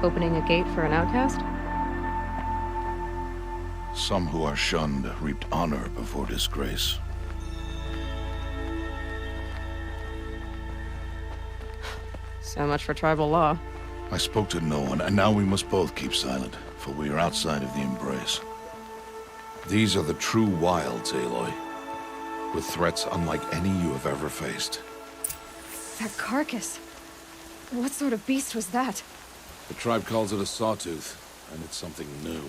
opening a gate for an outcast? Some who are shunned reaped honor before disgrace. So much for tribal law. I spoke to no one, and now we must both keep silent, for we are outside of the embrace. These are the true wilds, Aloy, with threats unlike any you have ever faced. That carcass. What sort of beast was that? The tribe calls it a sawtooth, and it's something new.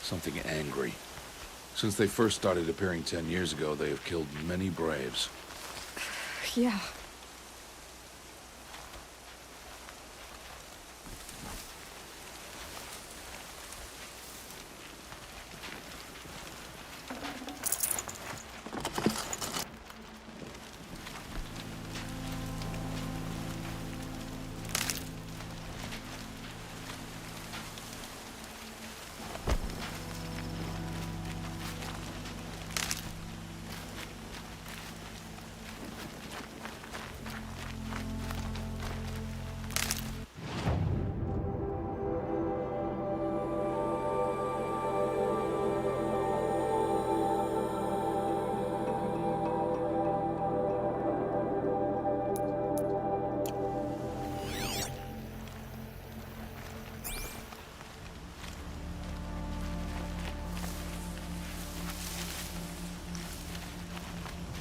Something angry. Since they first started appearing 10 years ago, they have killed many braves. Yeah.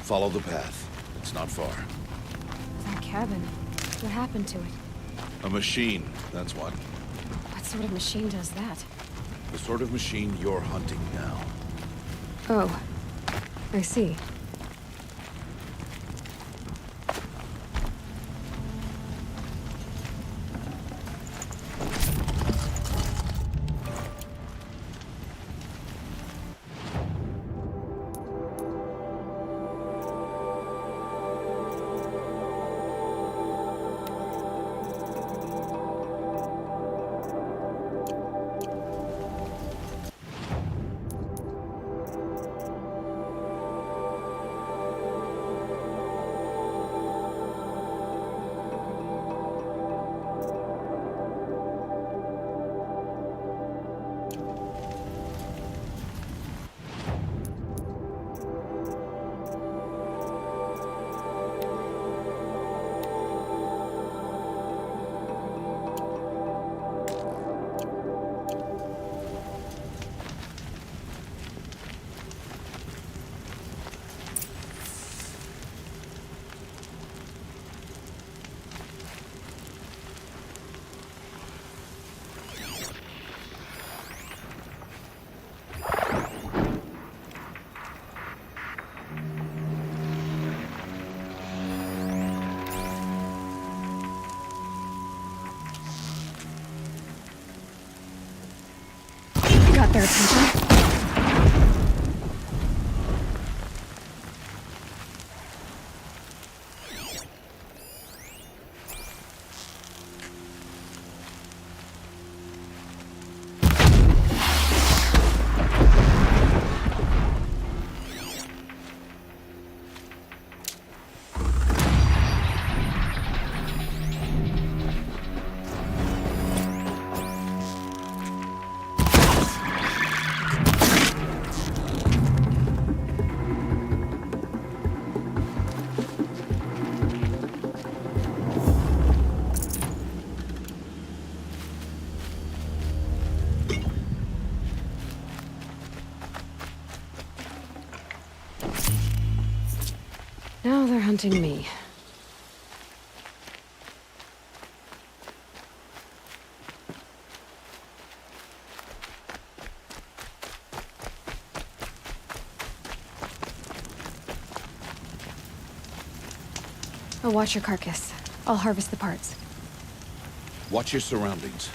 Follow the path. It's not far. That cabin. What happened to it? A machine, that's what. What sort of machine does that? The sort of machine you're hunting now. Oh. I see. Got their attention. Now they're hunting me. I'll watch your carcass. I'll harvest the parts. Watch your surroundings.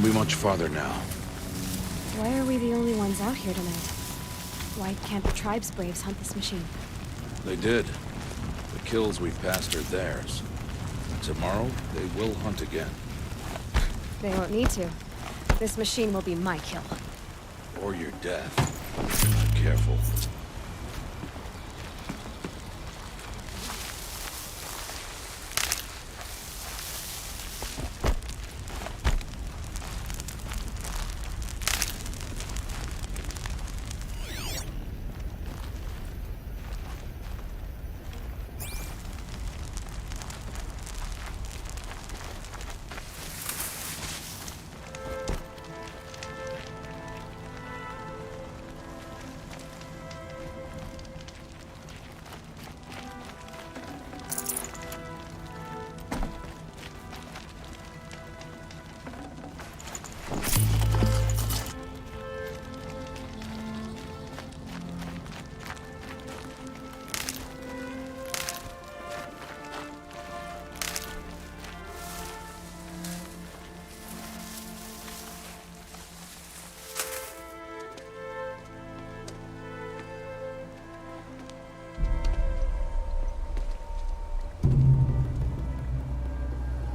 Won't be much farther now. Why are we the only ones out here tonight? Why can't the tribe's braves hunt this machine? They did. The kills we've passed are theirs. Tomorrow, they will hunt again. They won't need to. This machine will be my kill. Or your death. Be careful.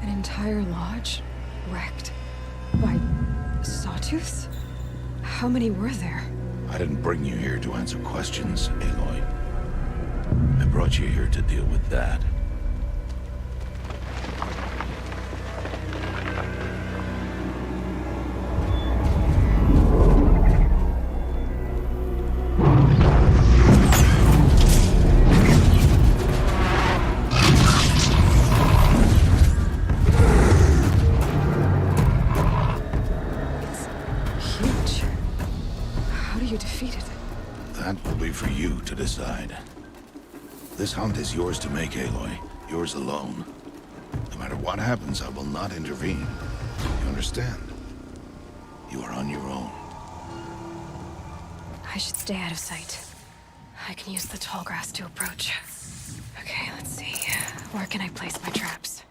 Entire lodge wrecked by sawtooths? How many were there? I didn't bring you here to answer questions, Aloy. I brought you here to deal with that. That will be for you to decide. This hunt is yours to make, Aloy. Yours alone. No matter what happens, I will not intervene. You understand? You are on your own. I should stay out of sight. I can use the tall grass to approach. Okay, let's see. Where can I place my traps?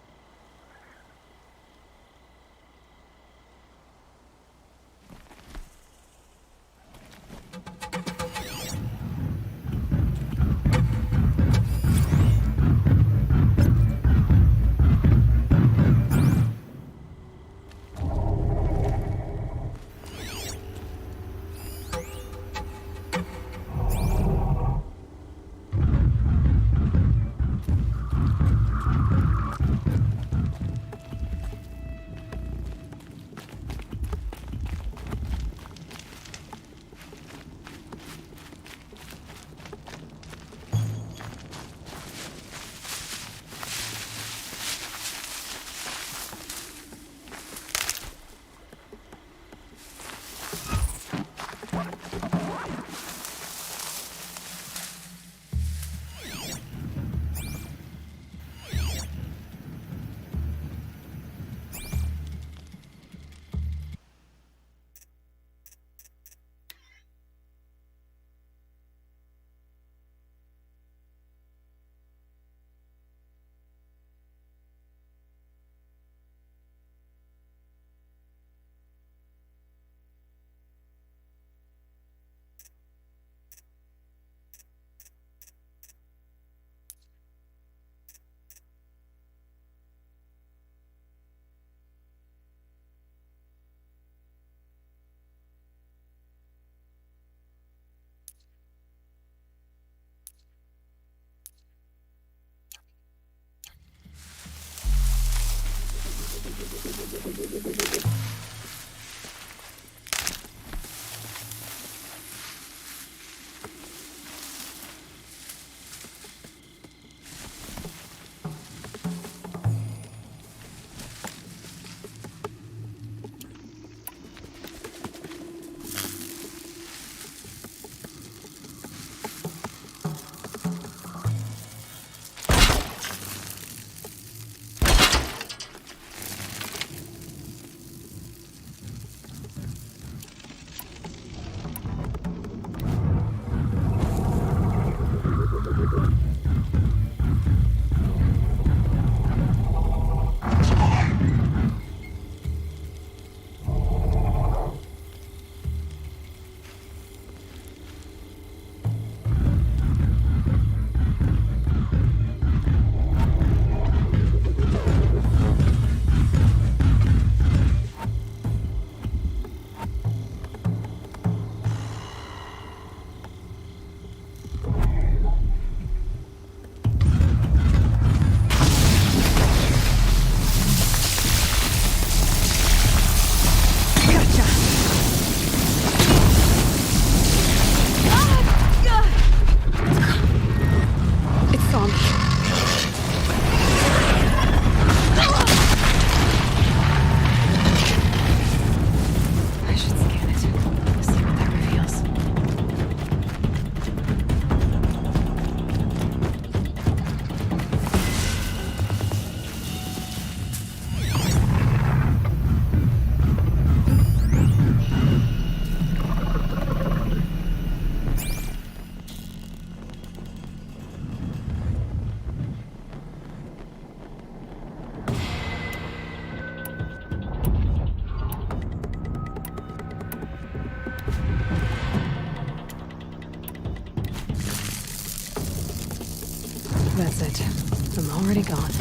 That's it. I'm already gone.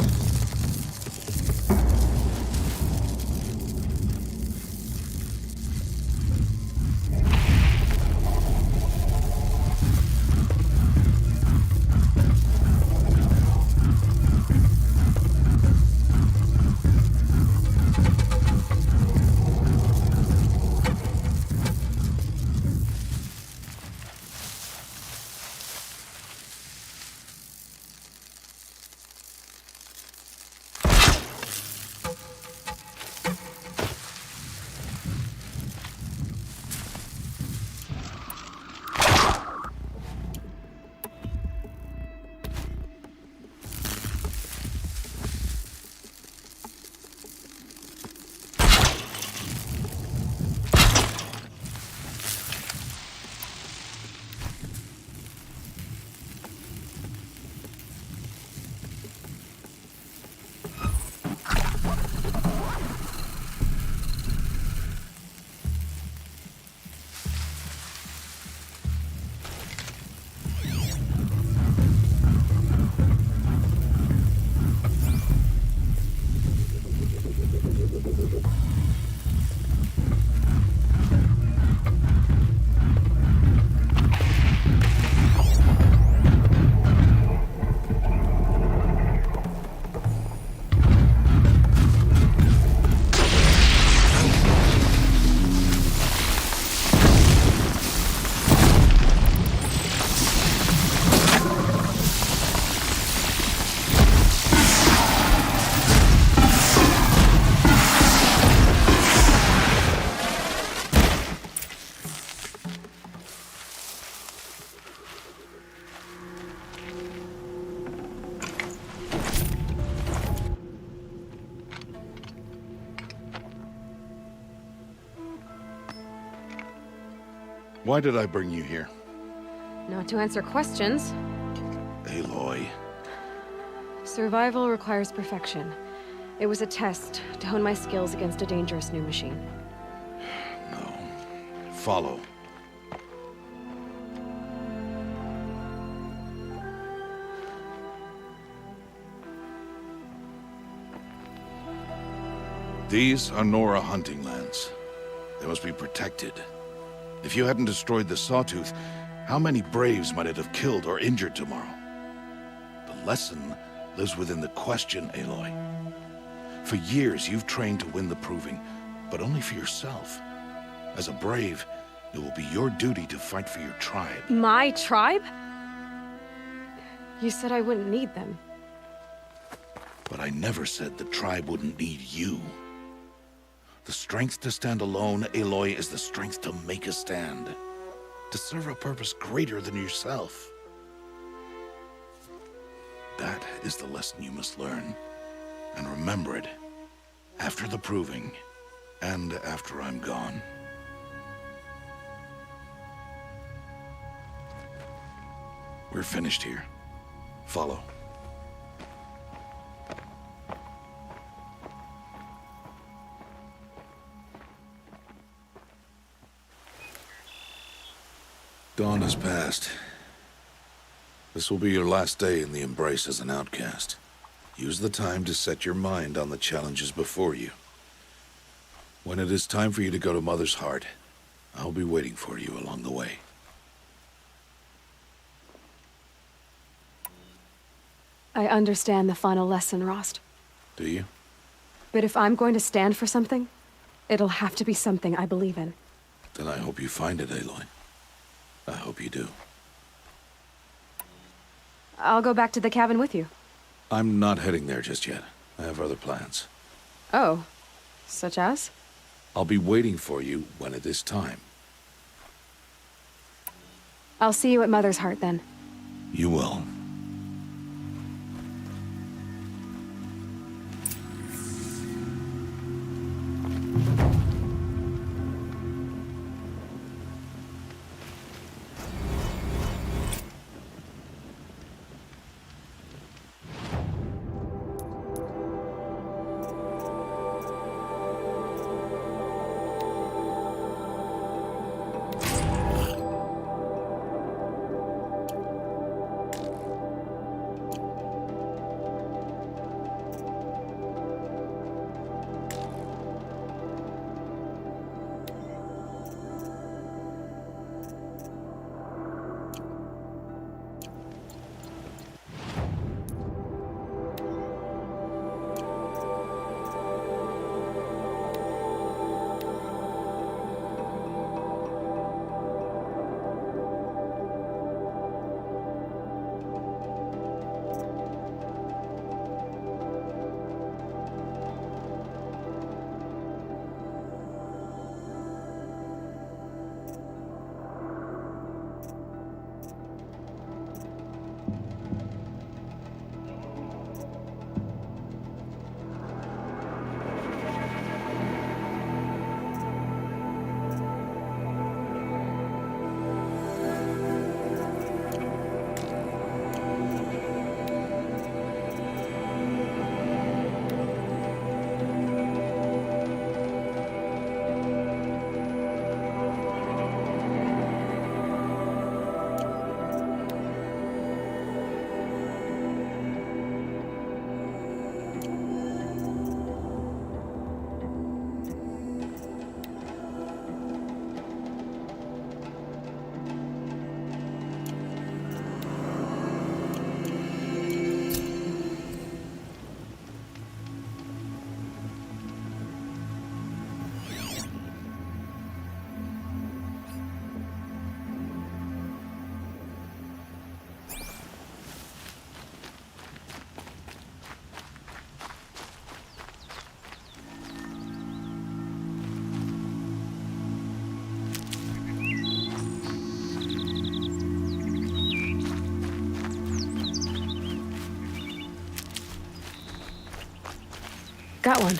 Why did I bring you here? Not to answer questions. Aloy. Survival requires perfection. It was a test to hone my skills against a dangerous new machine. No. Follow. These are Nora hunting lands. They must be protected. If you hadn't destroyed the Sawtooth, how many Braves might it have killed or injured tomorrow? The lesson lives within the question, Aloy. For years, you've trained to win the Proving, but only for yourself. As a Brave, it will be your duty to fight for your tribe. My tribe? You said I wouldn't need them. But I never said the tribe wouldn't need you. The strength to stand alone, Aloy, is the strength to make a stand. To serve a purpose greater than yourself. That is the lesson you must learn. And remember it. After the Proving. And after I'm gone. We're finished here. Follow. Dawn has passed. This will be your last day in the Embrace as an outcast. Use the time to set your mind on the challenges before you. When it is time for you to go to Mother's Heart, I'll be waiting for you along the way. I understand the final lesson, Rost. Do you? But if I'm going to stand for something, it'll have to be something I believe in. Then I hope you find it, Aloy. I hope you do. I'll go back to the cabin with you. I'm not heading there just yet. I have other plans. Oh, such as? I'll be waiting for you when it is time. I'll see you at Mother's Heart then. You will. Got one.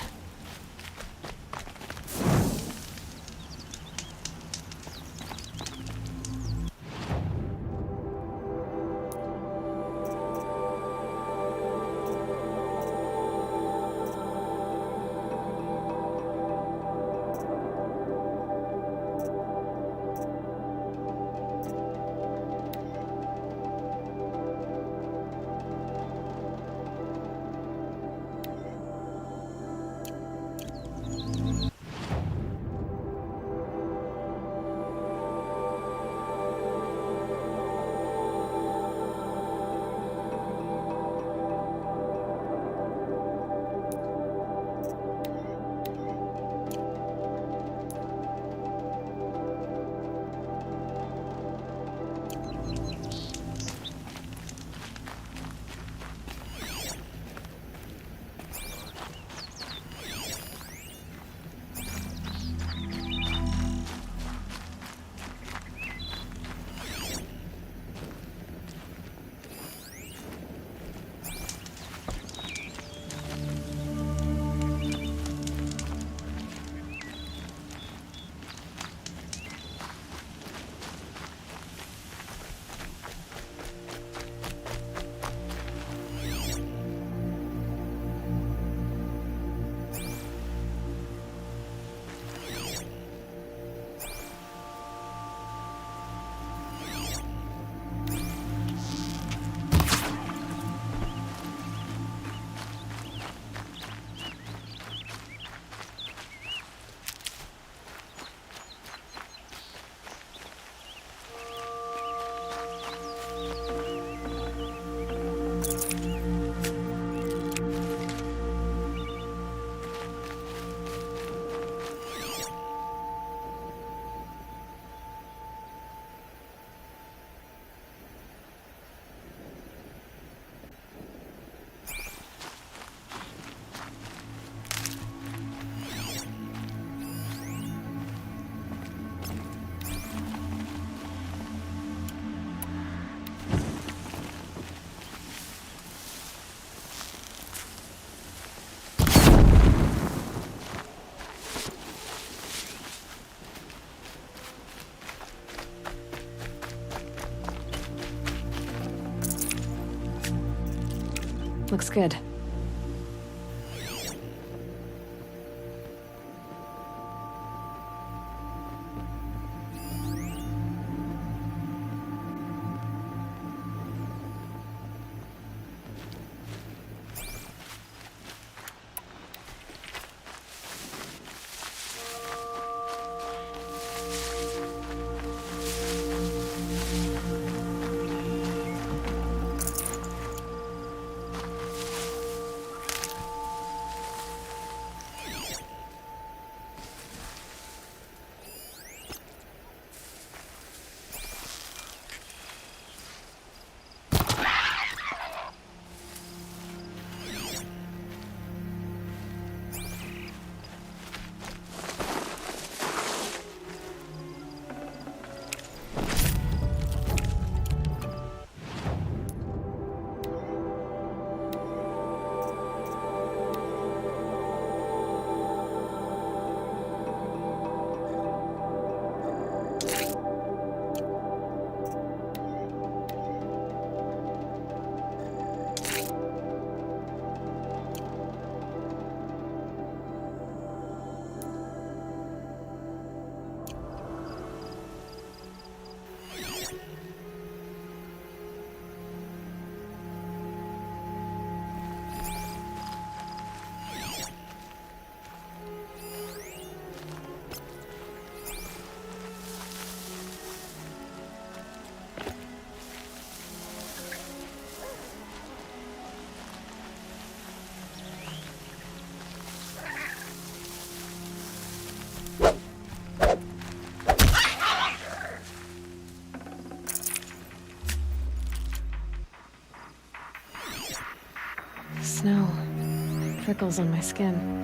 Looks good. Snow. Prickles on my skin.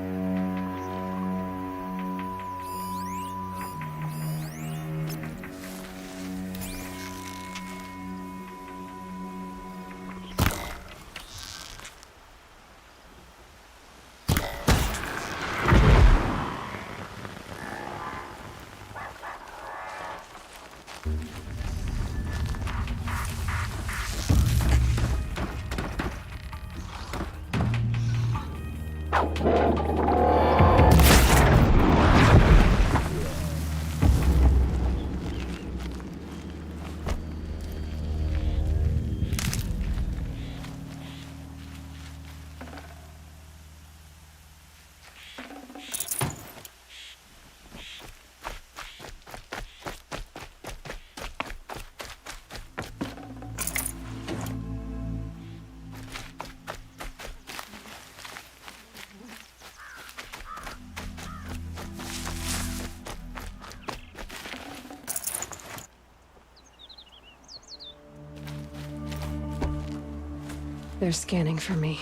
They're scanning for me.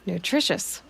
Nutritious.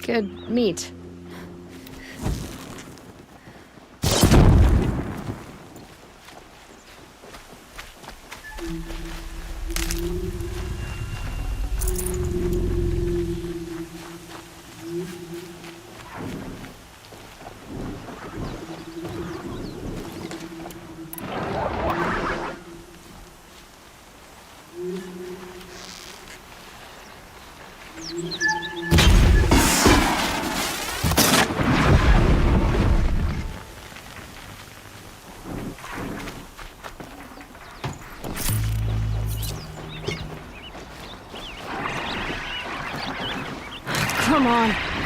Good meat. Come on.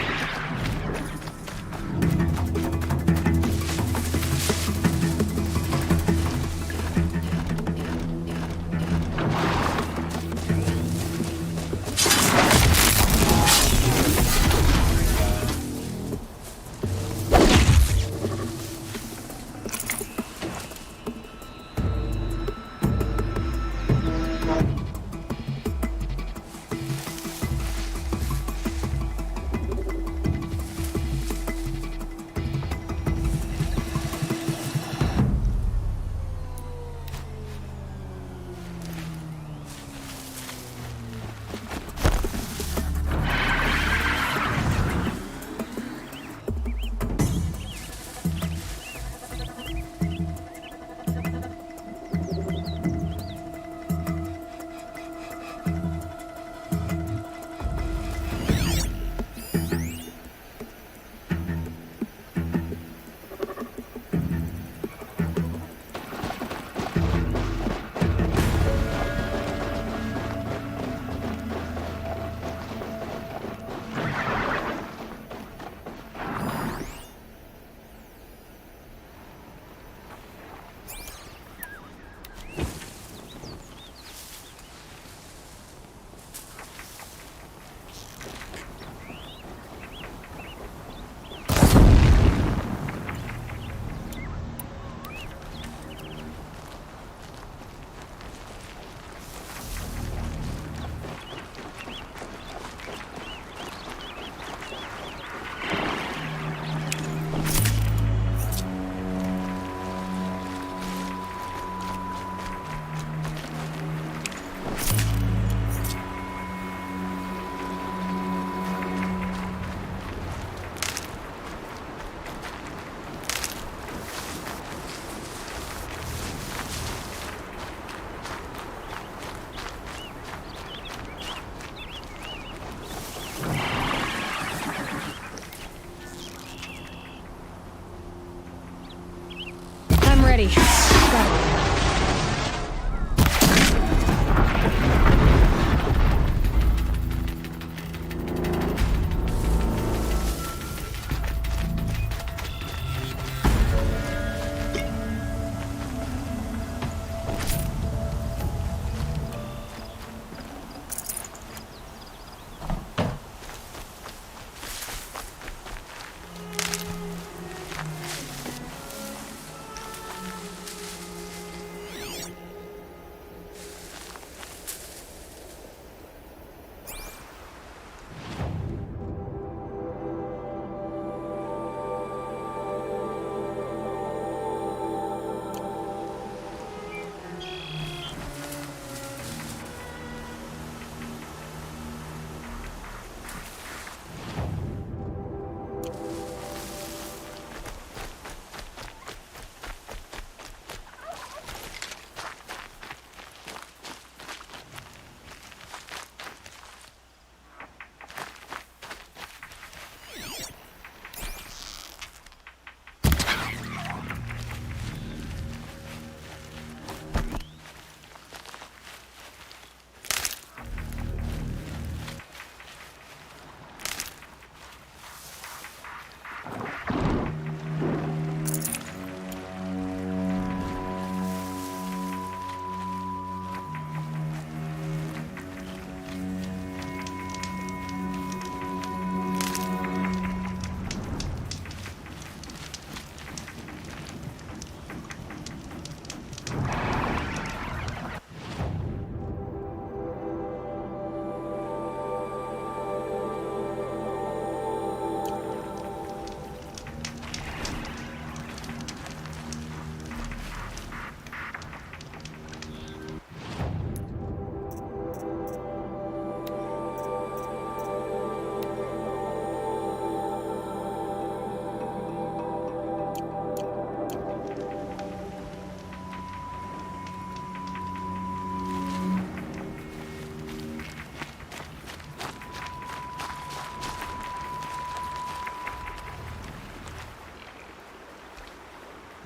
ready. Go.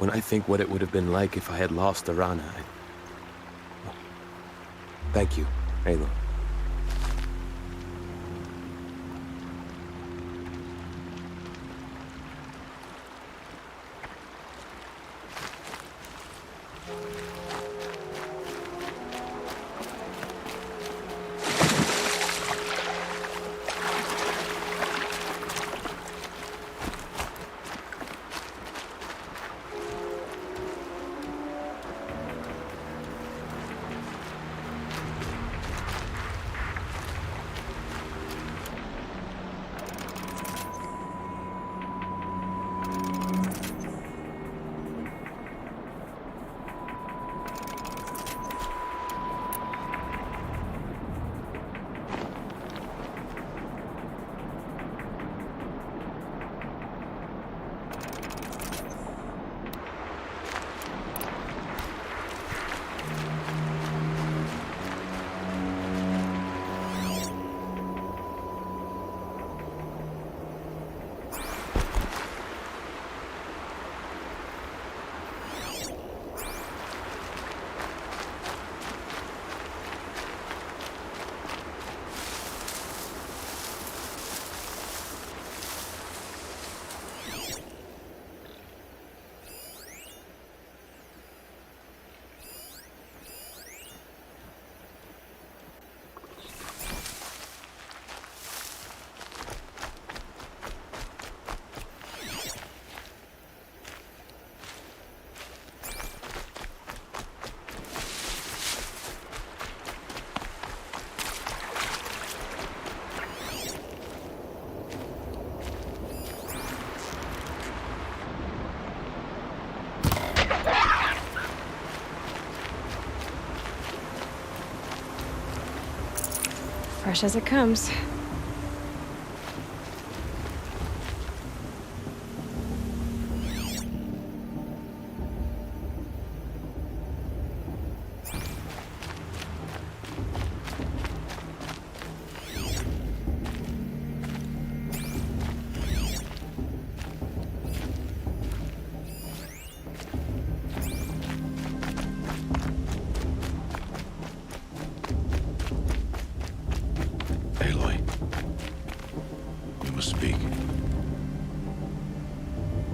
When I think what it would have been like if I had lost Arana, Thank you, Aloy. Fresh as it comes. must speak.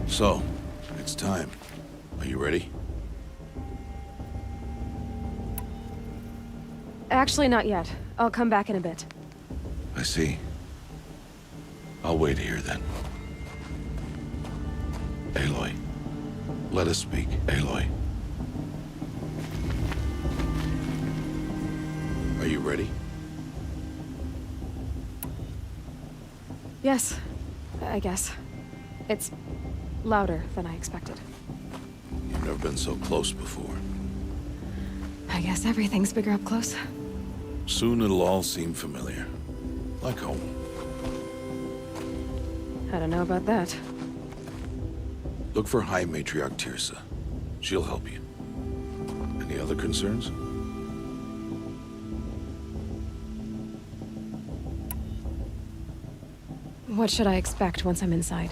So, it's time. Are you ready? Actually, not yet. I'll come back in a bit. I see. I'll wait here then. Aloy. Let us speak, Aloy. Are you ready? Yes, I guess. It's louder than I expected. You've never been so close before. I guess everything's bigger up close. Soon it'll all seem familiar. Like home. I don't know about that. Look for High Matriarch Tirsa. She'll help you. Any other concerns? What should I expect once I'm inside?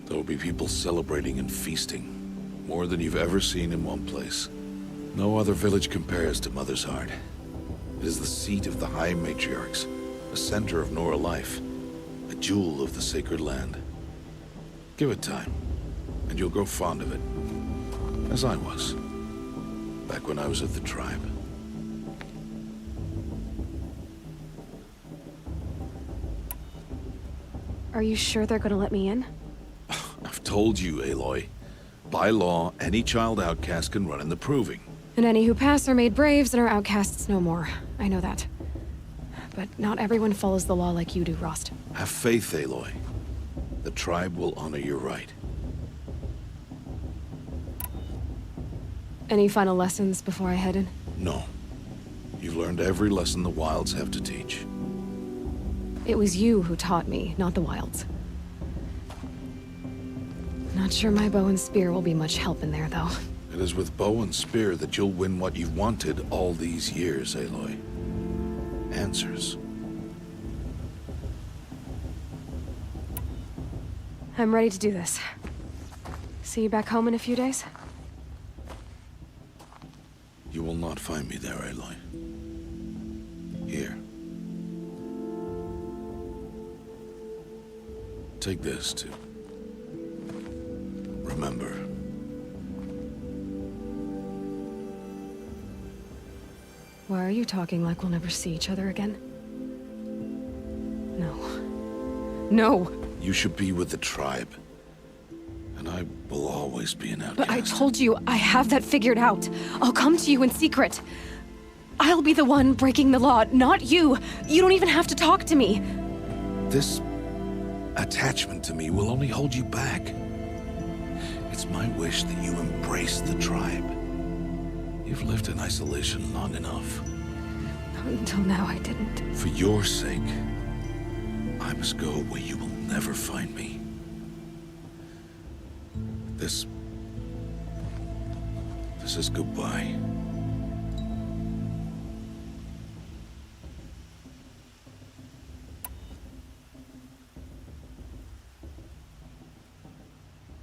There will be people celebrating and feasting. More than you've ever seen in one place. No other village compares to Mother's Heart. It is the seat of the High Matriarchs, a center of Nora life, a jewel of the sacred land. Give it time, and you'll grow fond of it. As I was, back when I was at the tribe. Are you sure they're gonna let me in? I've told you, Aloy. By law, any child outcast can run in the proving. And any who pass are made braves and are outcasts no more. I know that. But not everyone follows the law like you do, Rost. Have faith, Aloy. The tribe will honor your right. Any final lessons before I head in? No. You've learned every lesson the Wilds have to teach. It was you who taught me, not the Wilds. Not sure my bow and spear will be much help in there, though. It is with bow and spear that you'll win what you've wanted all these years, Aloy. Answers. I'm ready to do this. See you back home in a few days? You will not find me there, Aloy. Here. Take this, too. Remember. Why are you talking like we'll never see each other again? No. No! You should be with the tribe. And I will always be an outcast. But I told you, I have that figured out. I'll come to you in secret. I'll be the one breaking the law, not you. You don't even have to talk to me. This attachment to me will only hold you back. It's my wish that you embrace the tribe. You've lived in isolation long enough. Until now, I didn't. For your sake, I must go where you will never find me. This is goodbye.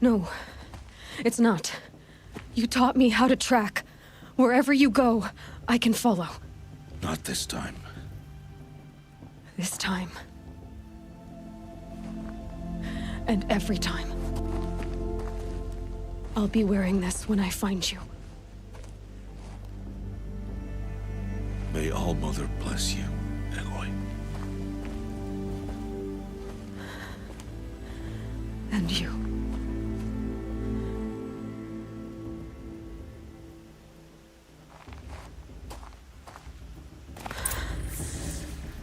No, it's not. You taught me how to track. Wherever you go, I can follow. Not this time. This time. And every time. I'll be wearing this when I find you. May All Mother bless you, Aloy. And you.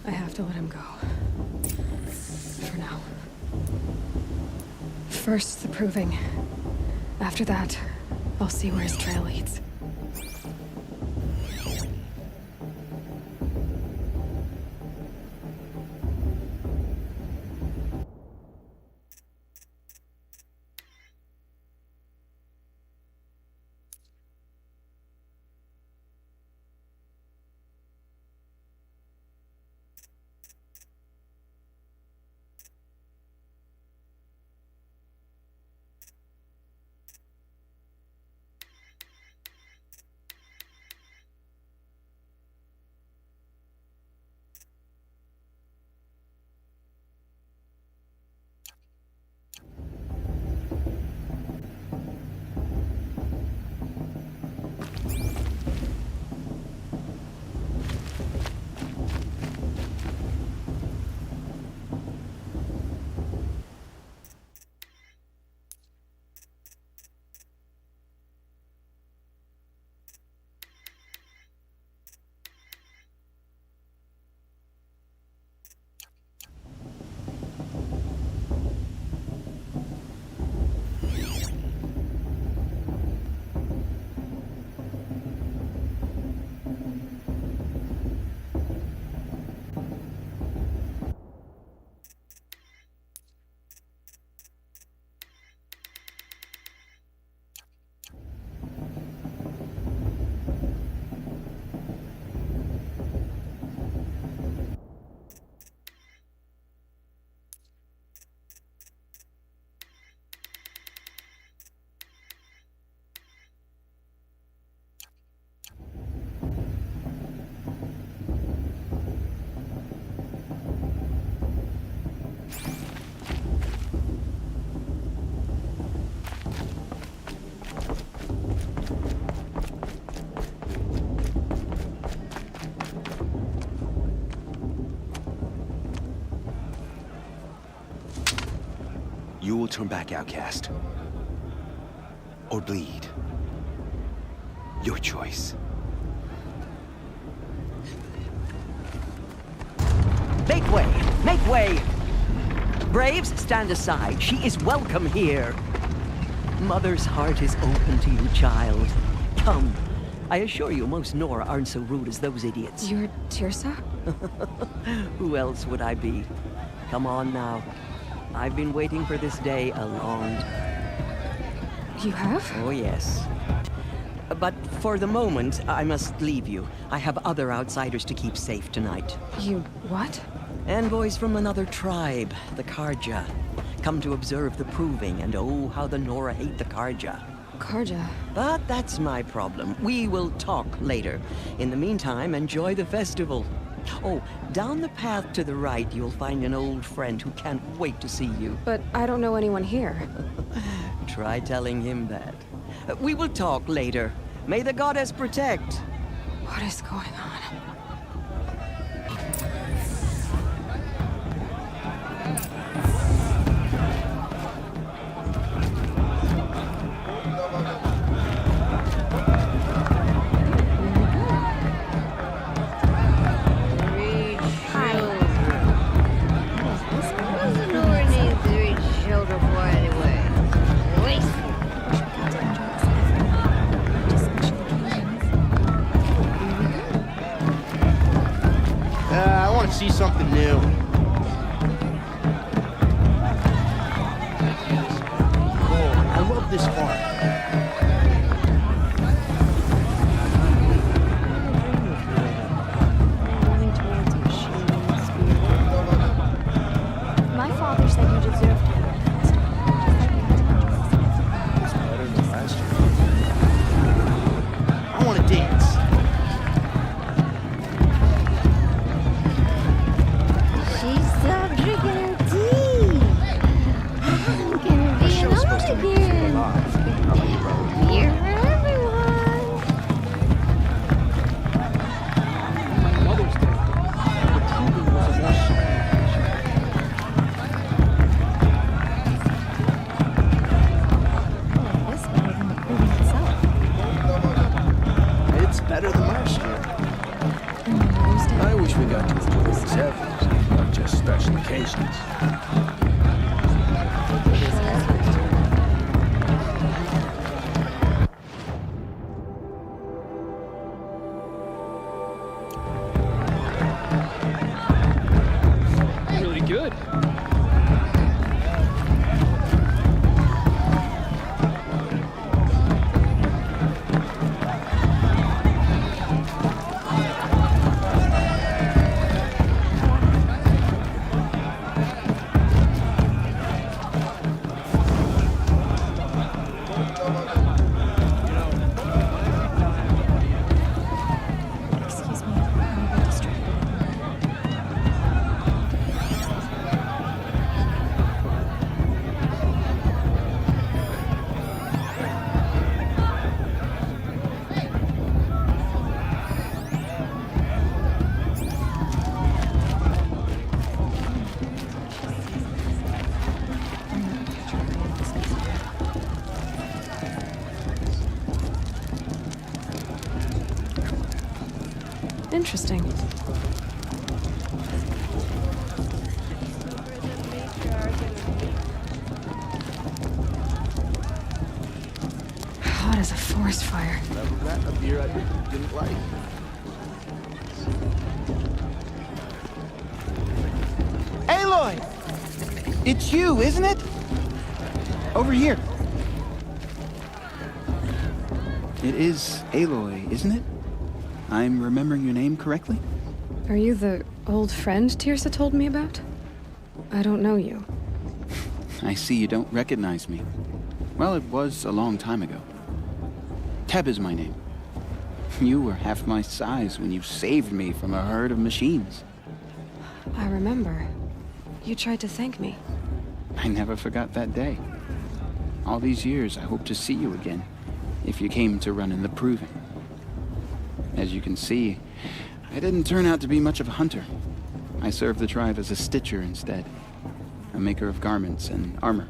I have to let him go. For now. First, the proving. After that, I'll see where his trail leads. You will turn back outcast. Or bleed. Your choice. Make way! Make way! Braves, stand aside. She is welcome here. Mother's heart is open to you, child. Come. I assure you, most Nora aren't so rude as those idiots. You're Tirsa? Who else would I be? Come on now. I've been waiting for this day a long time. You have? Oh, yes. But for the moment, I must leave you. I have other outsiders to keep safe tonight. You what? Envoys from another tribe, the Karja. Come to observe the proving, and oh, how the Nora hate the Karja. Karja. But that's my problem. We will talk later. In the meantime, enjoy the festival. Oh, down the path to the right, you'll find an old friend who can't wait to see you. But I don't know anyone here. Try telling him that. We will talk later. May the goddess protect. What is going on? I want to see something new. Oh, I love this art. My father said you deserved it. It's better than last year. I want to dance. She's drinking her tea. I'm gonna be Show's supposed to alone make you feel again. alive. How about you, brother? Beer for everyone. Mother's Day. The proving was a more Oh, it was better than the proving itself. It's better than last year. And Mother's Day? I wish we got to enjoy these every, not just special occasions. Really good. Excuse me, I'm a bit distracted. Interesting. Hot as a forest fire. Never met a beer I didn't like. Aloy! It's you, isn't it? Over here. It is Aloy, isn't it? I'm remembering your name correctly? Are you the old friend Tirsa told me about? I don't know you. I see you don't recognize me. Well, it was a long time ago. Teb is my name. You were half my size when you saved me from a herd of machines. I remember. You tried to thank me. I never forgot that day. All these years, I hope to see you again, if you came to run in the Proving. As you can see, I didn't turn out to be much of a hunter. I served the tribe as a stitcher instead, a maker of garments and armor.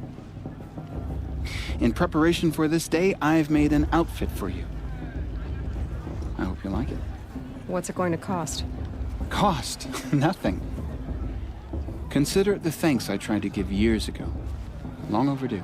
In preparation for this day, I've made an outfit for you. I hope you like it. What's it going to cost? Cost? Nothing. Consider it the thanks I tried to give years ago. Long overdue.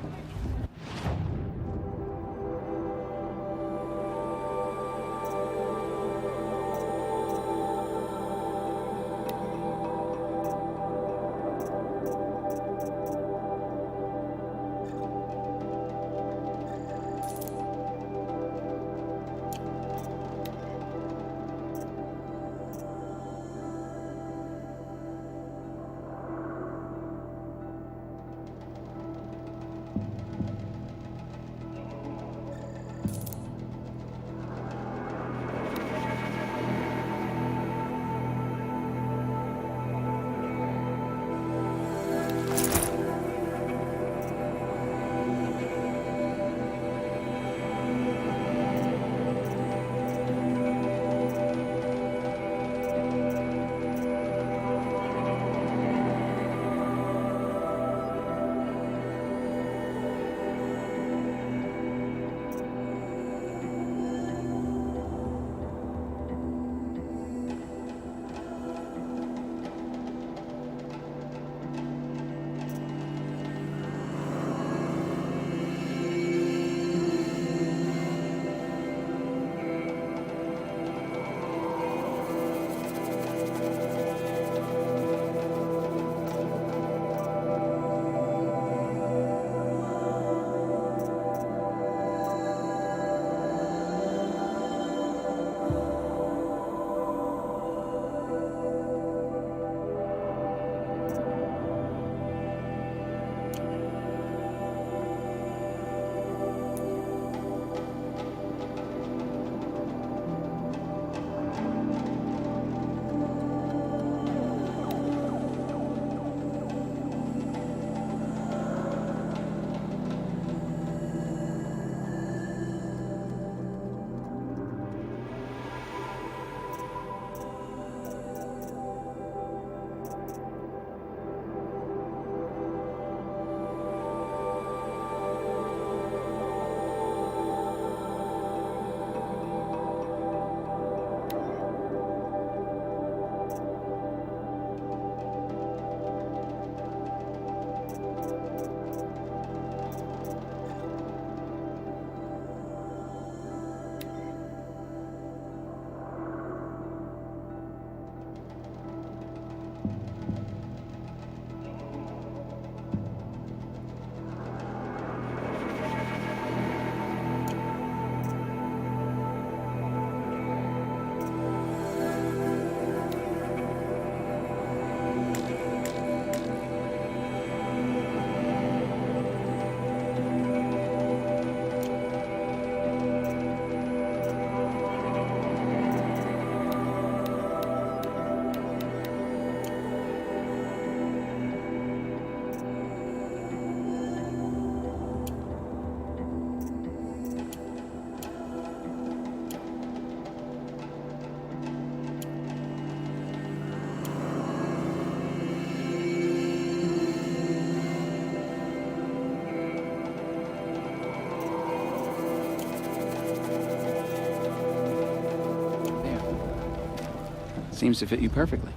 Seems to fit you perfectly.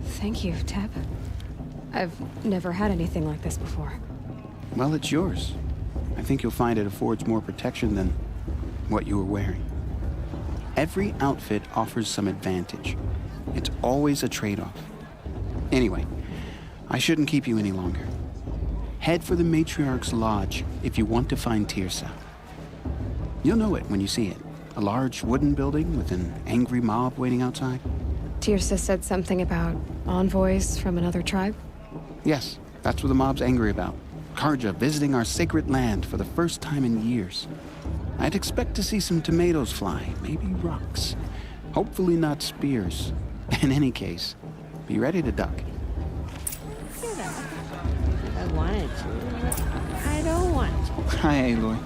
Thank you, Teb. I've never had anything like this before. Well, it's yours. I think you'll find it affords more protection than what you were wearing. Every outfit offers some advantage. It's always a trade-off. Anyway, I shouldn't keep you any longer. Head for the Matriarch's Lodge if you want to find Tirsa. You'll know it when you see it. A large wooden building with an angry mob waiting outside. Tirsa said something about envoys from another tribe? Yes, that's what the mob's angry about. Karja visiting our sacred land for the first time in years. I'd expect to see some tomatoes fly, maybe rocks. Hopefully not spears. In any case, be ready to duck. I wanted to, but I don't want to. Hi, Aloy.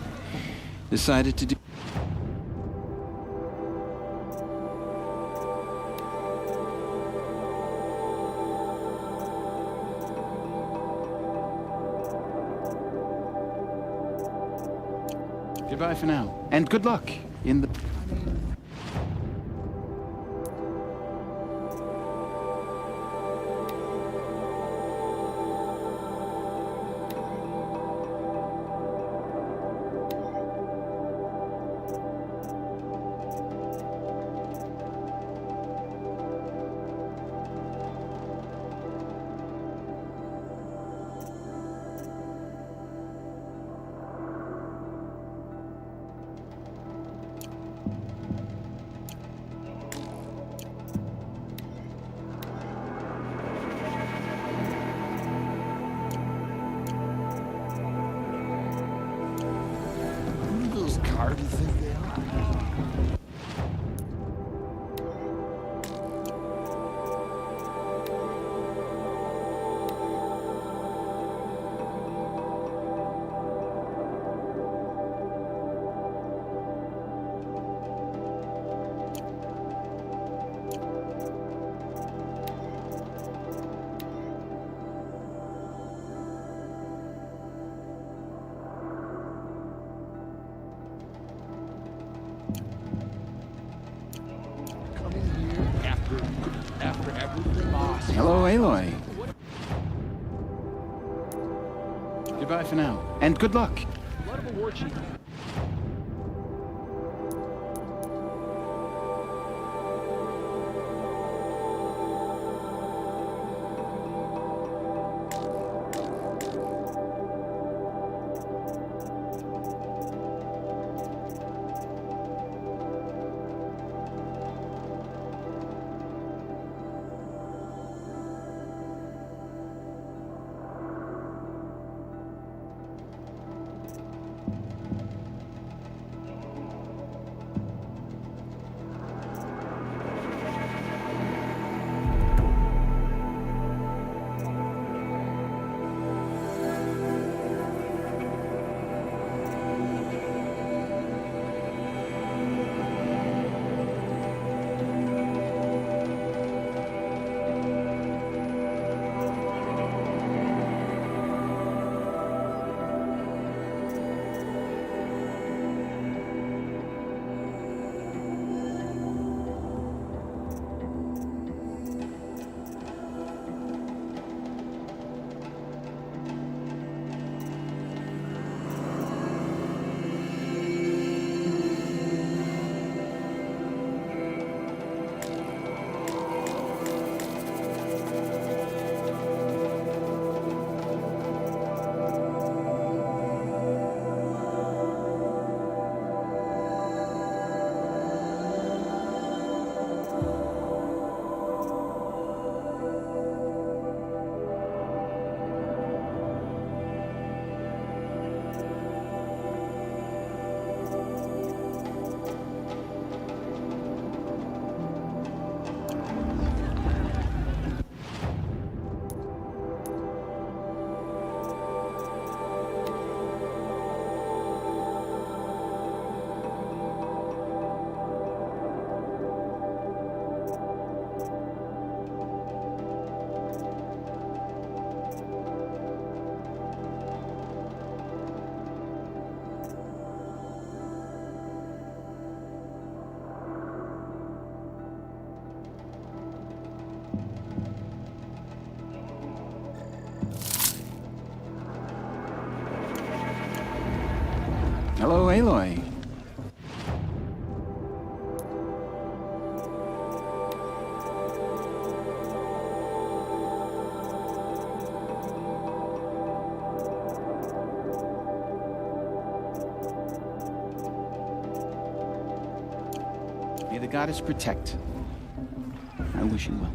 Decided to do... Goodbye for now. And good luck in the... Hard to think they are. After everything lost. Hello, Aloy. Goodbye for now. And good luck. What of a war chief? Hello, Aloy. May the goddess protect. I wish you well.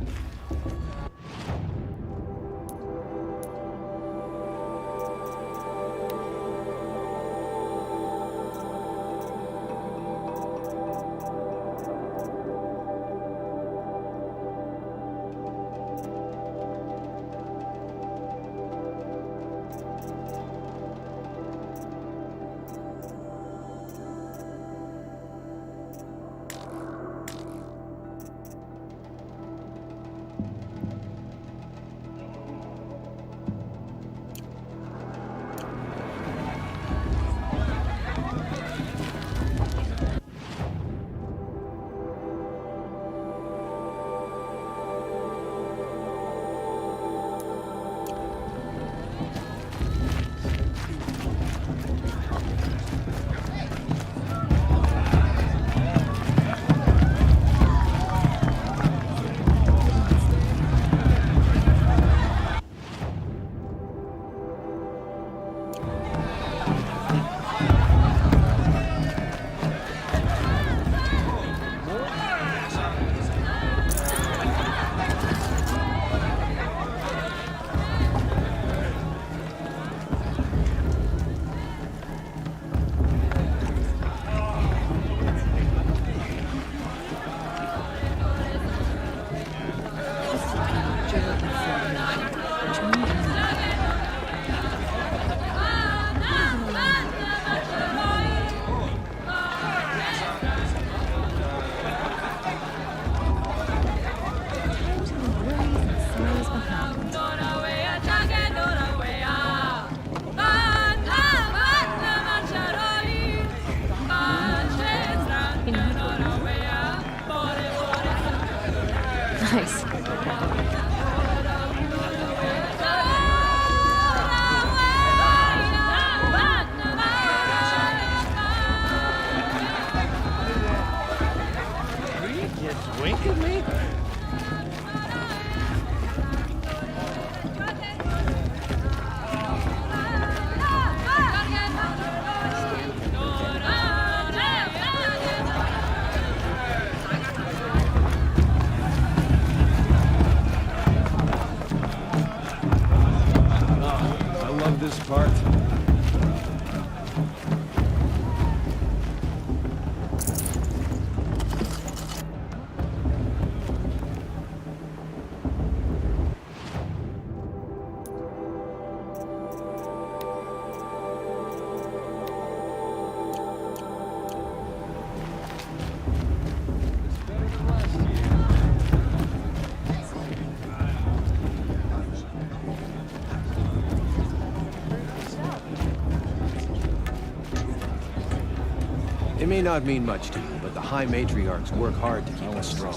It may not mean much to you, but the High Matriarchs work hard to keep us strong.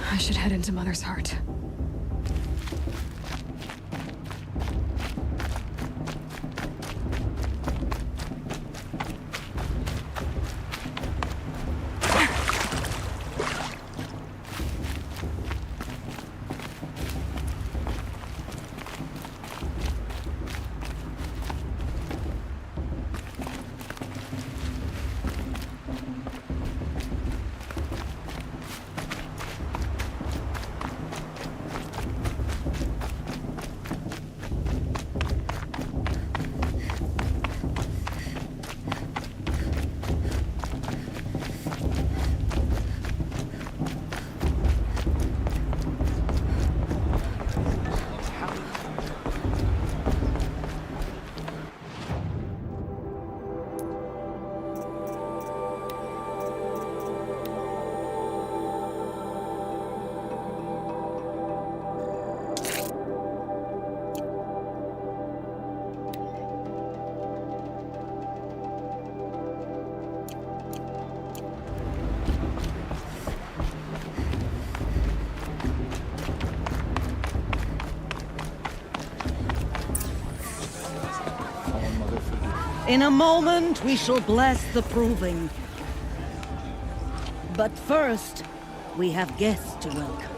I should head into Mother's Heart. In a moment, we shall bless the proving. But first, we have guests to welcome.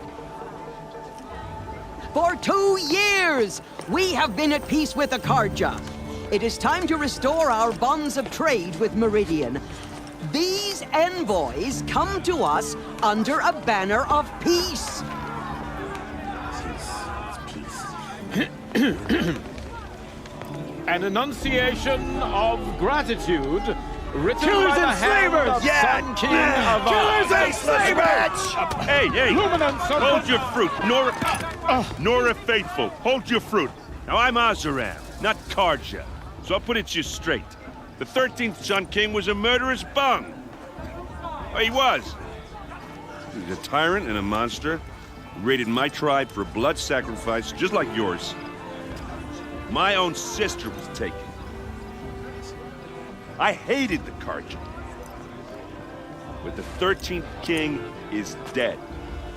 For 2 years, we have been at peace with Akarja. It is time to restore our bonds of trade with Meridian. These envoys come to us under a banner of peace. An enunciation of gratitude written Killers by the and hand slavers! of Yeah! Sun King Avad. Killers and slavers! Hey, Luminance of hold your fruit. Nora Faithful, hold your fruit. Now, I'm Azaram, not Karja, so I'll put it to you straight. The 13th Sun King was a murderous bung. Oh, he was. He was a tyrant and a monster. He raided my tribe for blood sacrifice, just like yours. My own sister was taken. I hated the Karja. But the 13th king is dead.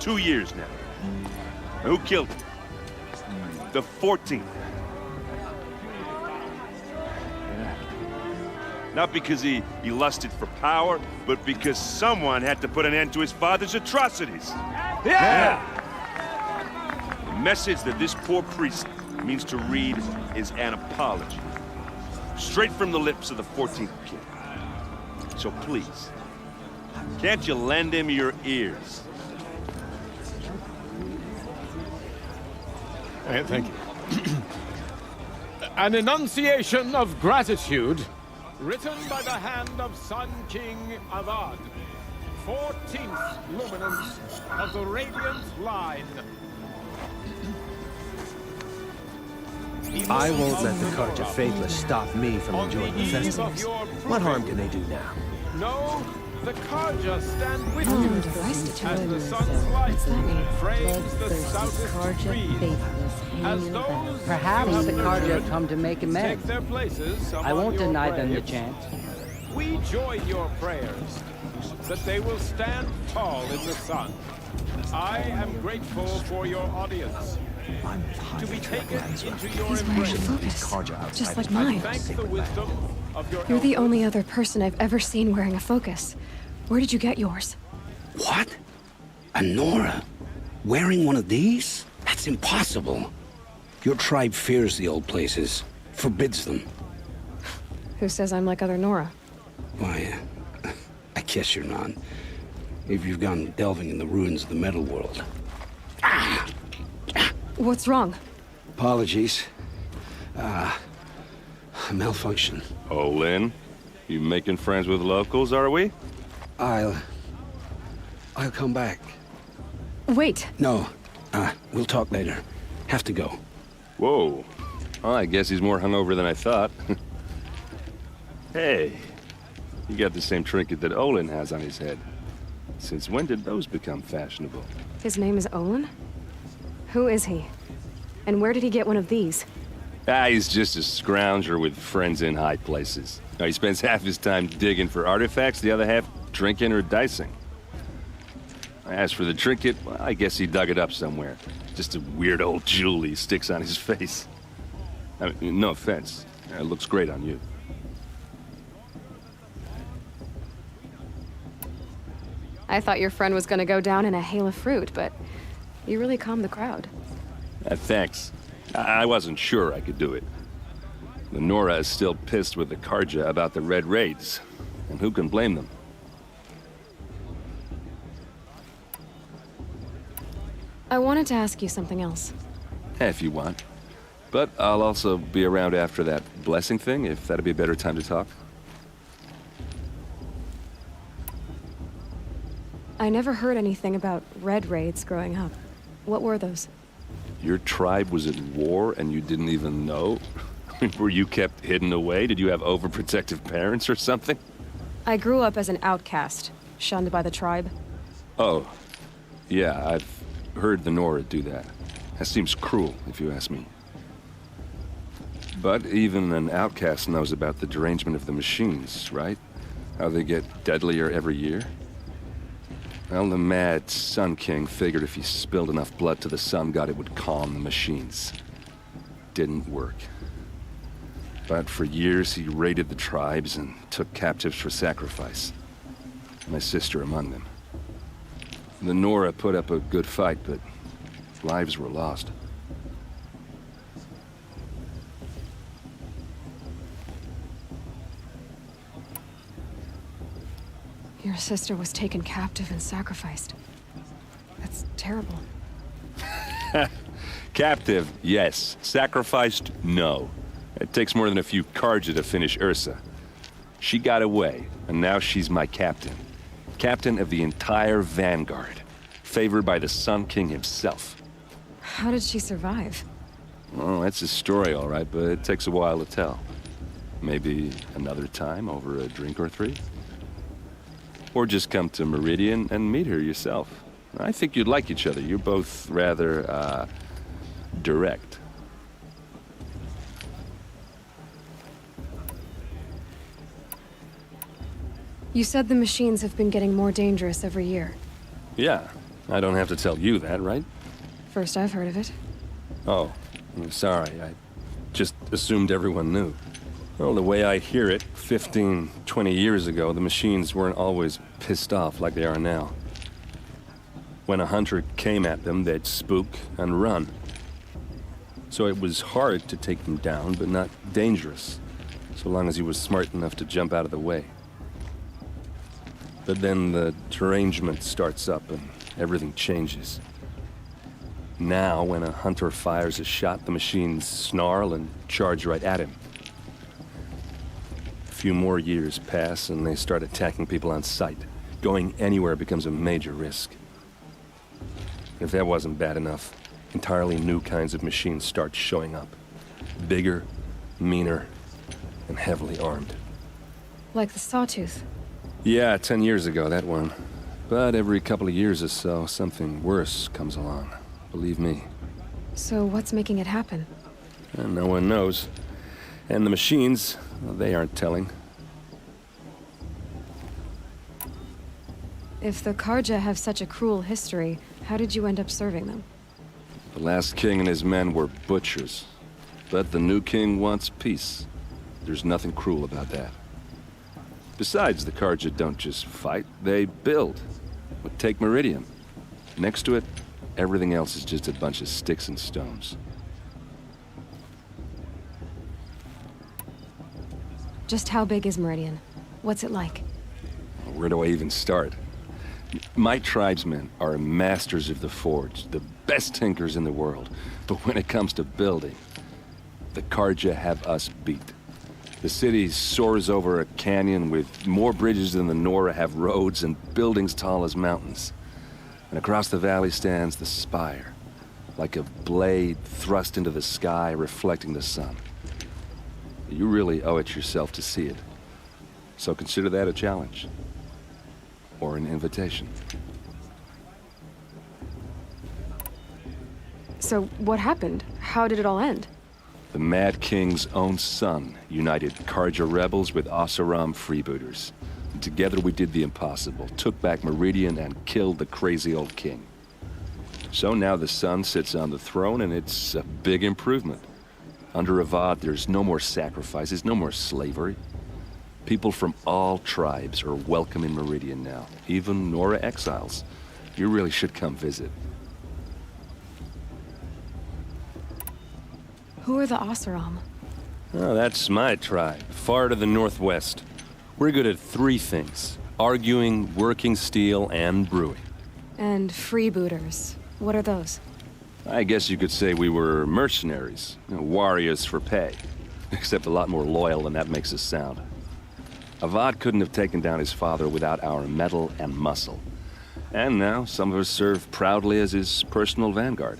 2 years now. And who killed him? The 14th. Not because he lusted for power, but because someone had to put an end to his father's atrocities. Yeah! The message that this poor priest means to read is an apology. Straight from the lips of the 14th king. So please, can't you lend him your ears? Thank you. An enunciation of gratitude written by the hand of Sun King Avad, 14th luminance of the Radiant line. I won't let the Karja Faithless stop me from enjoying the festivities. What harm can they do now? No, the Karja stand with Oh, you device as the sun's What's light that mean? frames the Bloodthirsty stoutest Karja trees. faithless As hanging those about. Perhaps you have the Karja nurtured have come to make take amends. their places I among won't your deny them the braves. chance. We join your prayers that they will stand tall in the sun. I am grateful for your audience. To be taken into your He's wearing a embrace. focus, just like I mine. thank the wisdom of your You're the elders. only other person I've ever seen wearing a focus. Where did you get yours? What? A Nora? Wearing one of these? That's impossible. Your tribe fears the old places, forbids them. Who says I'm like other Nora? Why, I guess you're not. If you've gone delving in the ruins of the metal world. What's wrong? Apologies. A malfunction. Oh, Lynn? You making friends with locals, are we? I'll come back. Wait. No, we'll talk later. Have to go. Whoa. Well, I guess he's more hungover than I thought. Hey, you got the same trinket that Olin has on his head. Since when did those become fashionable? His name is Olin? Who is he? And where did he get one of these? He's just a scrounger with friends in high places. Now, he spends half his time digging for artifacts, the other half drinking or dicing. As for the trinket, well, I guess he dug it up somewhere. Just a weird old jewel he sticks on his face. I mean, no offense. It looks great on you. I thought your friend was gonna go down in a hail of fruit, but you really calmed the crowd. Thanks. I wasn't sure I could do it. The Nora is still pissed with the Karja about the Red Raids, and who can blame them? I wanted to ask you something else. If you want. But I'll also be around after that blessing thing, if that'd be a better time to talk. I never heard anything about Red Raids growing up. What were those? Your tribe was at war and you didn't even know? Were you kept hidden away? Did you have overprotective parents or something? I grew up as an outcast, shunned by the tribe. Oh, yeah, I've heard the Nora do that. That seems cruel, if you ask me. But even an outcast knows about the derangement of the machines, right? How they get deadlier every year? Well, the mad Sun King figured if he spilled enough blood to the Sun God, it would calm the machines. Didn't work. But for years, he raided the tribes and took captives for sacrifice. My sister among them. The Nora put up a good fight, but lives were lost. Your sister was taken captive and sacrificed. That's terrible. Captive, yes. Sacrificed, no. It takes more than a few Karja to finish Ursa. She got away, and now she's my captain. Captain of the entire Vanguard. Favored by the Sun King himself. How did she survive? Well, that's a story, all right, but it takes a while to tell. Maybe another time over a drink or three? Or just come to Meridian and meet her yourself. I think you'd like each other. You're both rather, direct. You said the machines have been getting more dangerous every year. Yeah, I don't have to tell you that, right? First I've heard of it. Oh, I'm sorry. I just assumed everyone knew. Well, the way I hear it, 15, 20 years ago, the machines weren't always pissed off like they are now. When a hunter came at them, they'd spook and run. So it was hard to take them down, but not dangerous, so long as he was smart enough to jump out of the way. But then the derangement starts up and everything changes. Now, when a hunter fires a shot, the machines snarl and charge right at him. A few more years pass and they start attacking people on sight. Going anywhere becomes a major risk. If that wasn't bad enough, entirely new kinds of machines start showing up. Bigger, meaner, and heavily armed. Like the Sawtooth. Yeah, 10 years ago, that one. But every couple of years or so, something worse comes along. Believe me. So what's making it happen? And no one knows. And the machines, well, they aren't telling. If the Karja have such a cruel history, how did you end up serving them? The last king and his men were butchers. But the new king wants peace. There's nothing cruel about that. Besides, the Karja don't just fight, they build. But take Meridian. Next to it, everything else is just a bunch of sticks and stones. Just how big is Meridian? What's it like? Where do I even start? My tribesmen are masters of the forge, the best tinkers in the world. But when it comes to building, the Karja have us beat. The city soars over a canyon with more bridges than the Nora have roads and buildings tall as mountains. And across the valley stands the spire, like a blade thrust into the sky reflecting the sun. You really owe it yourself to see it. So consider that a challenge. Or an invitation. So what happened? How did it all end? The Mad King's own son united Karja rebels with Oseram freebooters. And together we did the impossible, took back Meridian and killed the crazy old king. So now the son sits on the throne and it's a big improvement. Under Avad, there's no more sacrifices, no more slavery. People from all tribes are welcome in Meridian now, even Nora exiles. You really should come visit. Who are the Oseram? Oh, that's my tribe, far to the northwest. We're good at three things: arguing, working steel, and brewing. And freebooters. What are those? I guess you could say we were mercenaries, warriors for pay. Except a lot more loyal than that makes us sound. Avad couldn't have taken down his father without our metal and muscle. And now some of us serve proudly as his personal vanguard.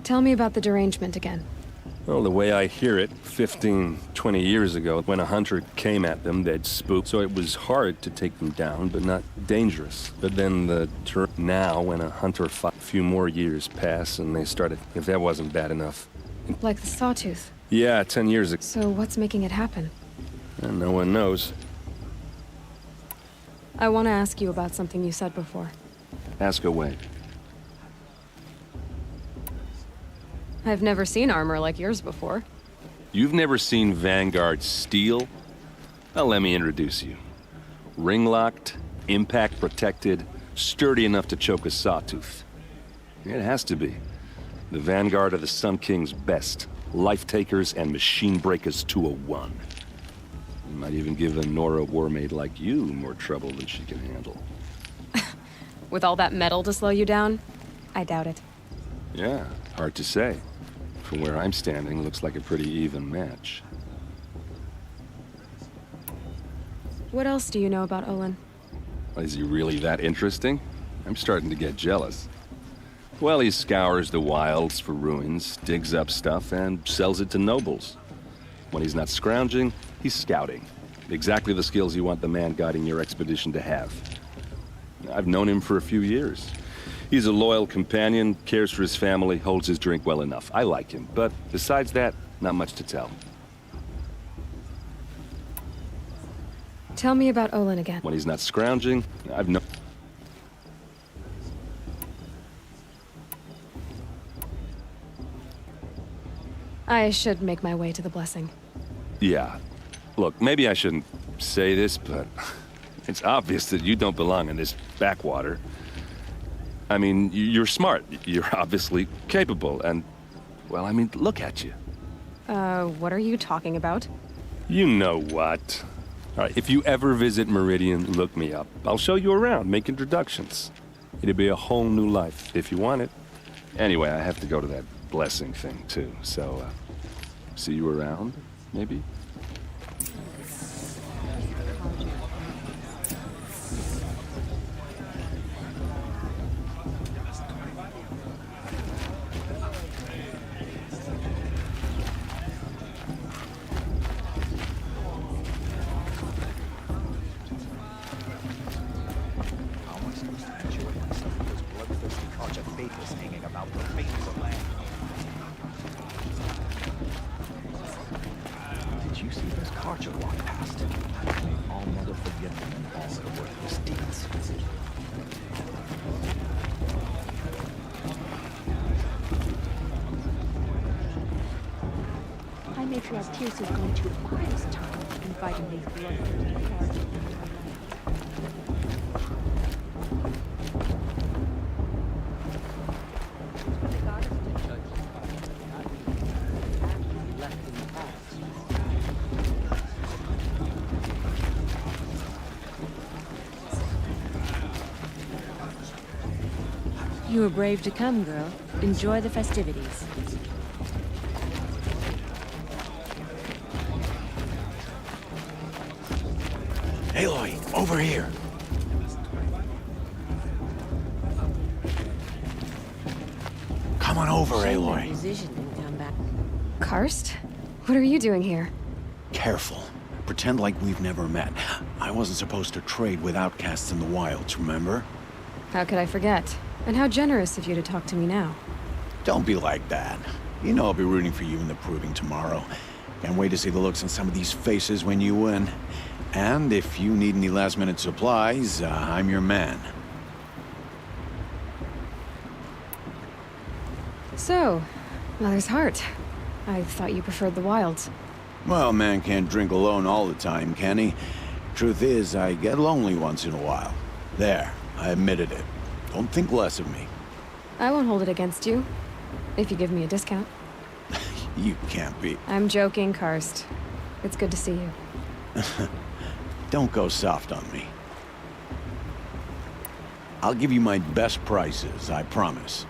Tell me about the derangement again. Well, the way I hear it, 15, 20 years ago, when a hunter came at them, they'd spook, so it was hard to take them down, but not dangerous. But then now, when a hunter fought, a few more years pass, and they started, if that wasn't bad enough. Like the Sawtooth? Yeah, 10 years ago. So what's making it happen? And no one knows. I want to ask you about something you said before. Ask away. I've never seen armor like yours before. You've never seen Vanguard steel? Well, let me introduce you. Ring-locked, impact-protected, sturdy enough to choke a Sawtooth. It has to be. The Vanguard are the Sun King's best. Life-takers and machine-breakers to a one. You might even give a Nora warmaid like you more trouble than she can handle. With all that metal to slow you down? I doubt it. Yeah, hard to say. From where I'm standing, looks like a pretty even match. What else do you know about Olin? Is he really that interesting? I'm starting to get jealous. Well, he scours the wilds for ruins, digs up stuff, and sells it to nobles. When he's not scrounging, he's scouting. Exactly the skills you want the man guiding your expedition to have. I've known him for a few years. He's a loyal companion, cares for his family, holds his drink well enough. I like him, but besides that, not much to tell. Tell me about Olin again. When he's not scrounging, I've known... I should make my way to the blessing. Yeah. Look, maybe I shouldn't say this, but it's obvious that you don't belong in this backwater. I mean, you're smart. You're obviously capable, and... well, I mean, look at you. What are you talking about? You know what. All right, if you ever visit Meridian, look me up. I'll show you around, make introductions. It'll be a whole new life, if you want it. Anyway, I have to go to that blessing thing, too, so, see you around, maybe? vapors hanging about the face of the land. Did you see those carts walk past? May all mother forget them and all her worthless deeds. High Matriarch Tears is going to acquire this time, inviting these bloodthirsty cards. You were brave to come, girl. Enjoy the festivities. Aloy, over here. Come on over, Aloy. Musician didn't come back. Karst? What are you doing here? Careful. Pretend like we've never met. I wasn't supposed to trade with outcasts in the wilds, remember? How could I forget? And how generous of you to talk to me now. Don't be like that. You know I'll be rooting for you in the proving tomorrow. Can't wait to see the looks on some of these faces when you win. And if you need any last-minute supplies, I'm your man. So, Mother's Heart. I thought you preferred the wilds. Well, man can't drink alone all the time, can he? Truth is, I get lonely once in a while. There, I admitted it. Don't think less of me. I won't hold it against you, if you give me a discount. You can't be. I'm joking, Karst. It's good to see you. Don't go soft on me. I'll give you my best prices, I promise.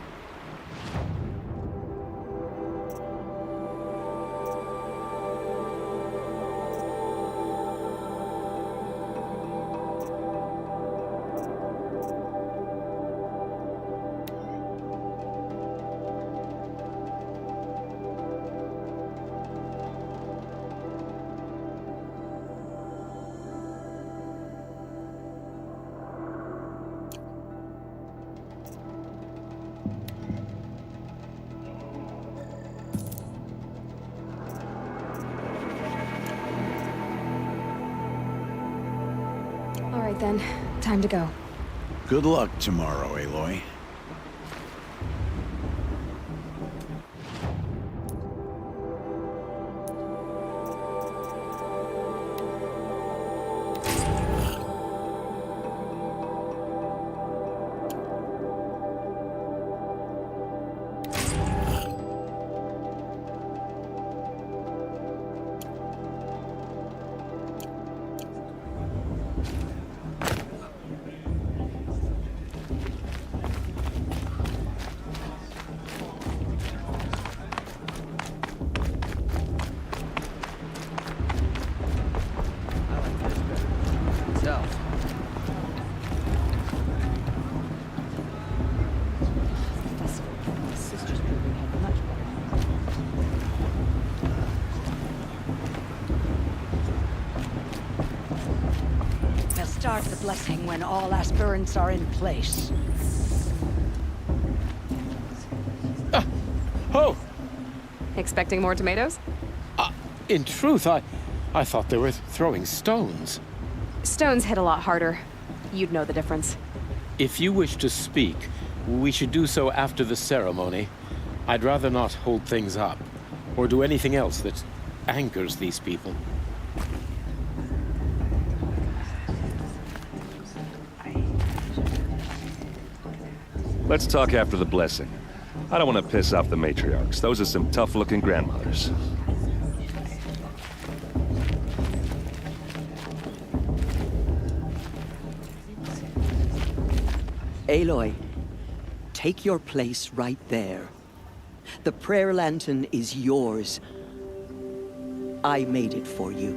All right then, time to go. Good luck tomorrow, Aloy. Start the blessing when all aspirants are in place. Oh! Expecting more tomatoes? In truth, I thought they were throwing stones. Stones hit a lot harder. You'd know the difference. If you wish to speak, we should do so after the ceremony. I'd rather not hold things up, or do anything else that angers these people. Let's talk after the blessing. I don't want to piss off the matriarchs. Those are some tough-looking grandmothers. Aloy, take your place right there. The prayer lantern is yours. I made it for you.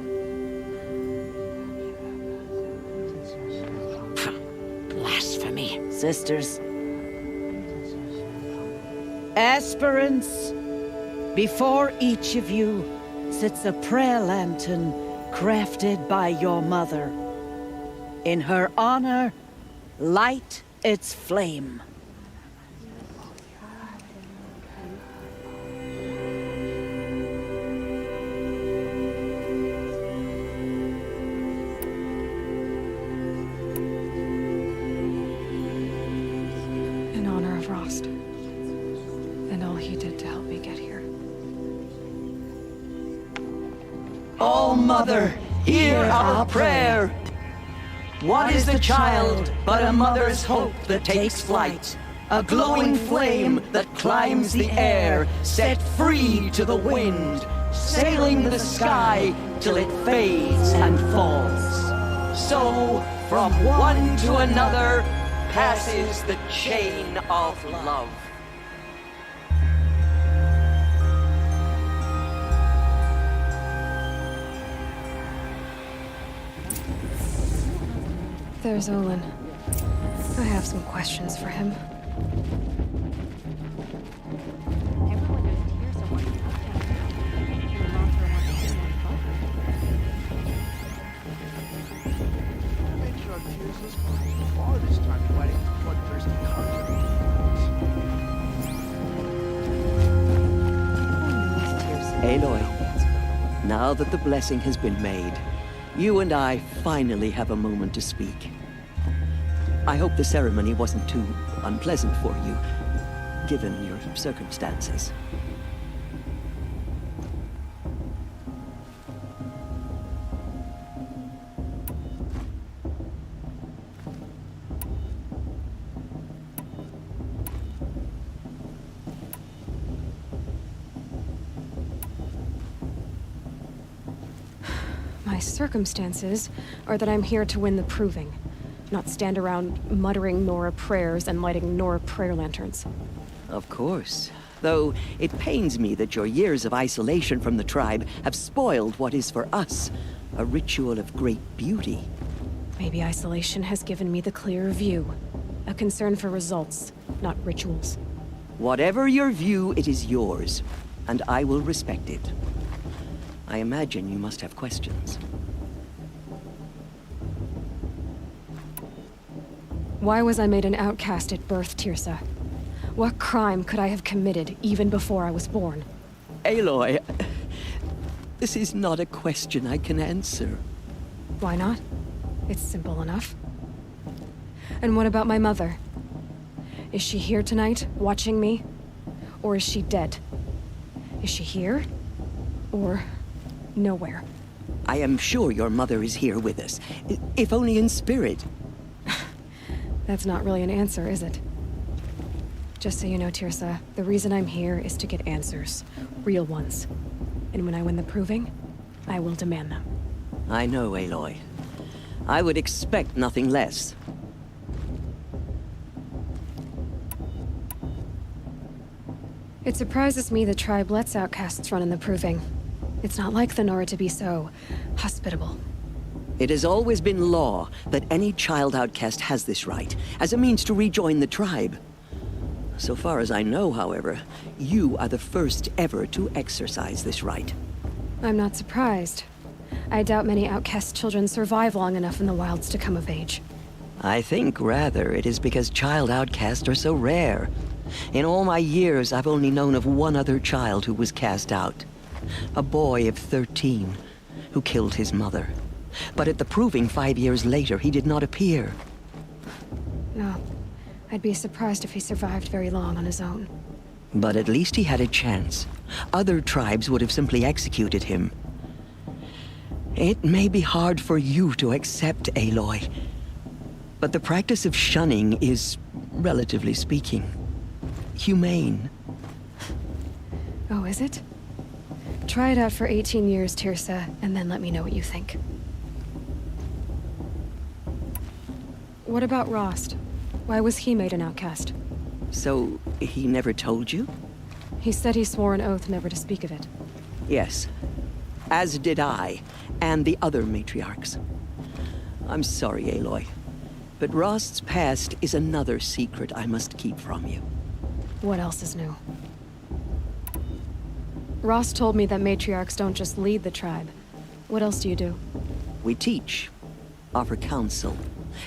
Blasphemy. Sisters. Aspirants, before each of you sits a prayer lantern crafted by your mother. In her honor, light its flame. In honor of Rost. And all he did to help me get here. Oh, Mother, hear our prayer. What is the child but a mother's hope that takes flight? A glowing flame that climbs the air, set free to the wind, sailing the sky till it fades and falls. So, from one to another, passes the chain of love. There's Olin. I have some questions for him. Everyone knows Tirsa wants to help him. And the monster wants to see him Make sure Tirsa's going far this time, fighting bloodthirsty Aloy, now that the blessing has been made, you and I finally have a moment to speak. I hope the ceremony wasn't too unpleasant for you, given your circumstances. My circumstances are that I'm here to win the proving, not stand around muttering Nora prayers and lighting Nora prayer lanterns. Of course. Though it pains me that your years of isolation from the tribe have spoiled what is for us a ritual of great beauty. Maybe isolation has given me the clearer view. A concern for results, not rituals. Whatever your view, it is yours, and I will respect it. I imagine you must have questions. Why was I made an outcast at birth, Tirsa? What crime could I have committed even before I was born? Aloy, this is not a question I can answer. Why not? It's simple enough. And what about my mother? Is she here tonight, watching me? Or is she dead? Is she here? Or nowhere? I am sure your mother is here with us, if only in spirit. That's not really an answer, is it? Just so you know, Tirsa, the reason I'm here is to get answers. Real ones. And when I win the proving, I will demand them. I know, Aloy. I would expect nothing less. It surprises me the tribe lets outcasts run in the proving. It's not like the Nora to be so hospitable. It has always been law that any child outcast has this right, as a means to rejoin the tribe. So far as I know, however, you are the first ever to exercise this right. I'm not surprised. I doubt many outcast children survive long enough in the wilds to come of age. I think, rather, it is because child outcasts are so rare. In all my years, I've only known of one other child who was cast out. A boy of 13, who killed his mother. But at the proving 5 years later, he did not appear. No. I'd be surprised if he survived very long on his own. But at least he had a chance. Other tribes would have simply executed him. It may be hard for you to accept, Aloy. But the practice of shunning is, relatively speaking, humane. Oh, is it? Try it out for 18 years, Tirsa, and then let me know what you think. What about Rost? Why was he made an outcast? So, he never told you? He said he swore an oath never to speak of it. Yes. As did I, and the other matriarchs. I'm sorry, Aloy, but Rost's past is another secret I must keep from you. What else is new? Rost told me that matriarchs don't just lead the tribe. What else do you do? We teach, offer counsel,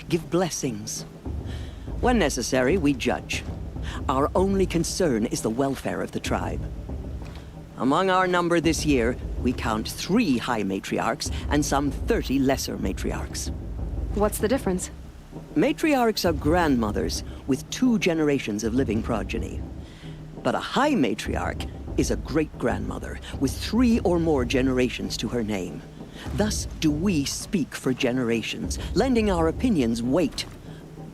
give blessings. When necessary, we judge. Our only concern is the welfare of the tribe. Among our number this year, we count 3 high matriarchs and some 30 lesser matriarchs. What's the difference? Matriarchs are grandmothers with 2 generations of living progeny. But a high matriarch is a great-grandmother with 3 or more generations to her name. Thus do we speak for generations, lending our opinions weight.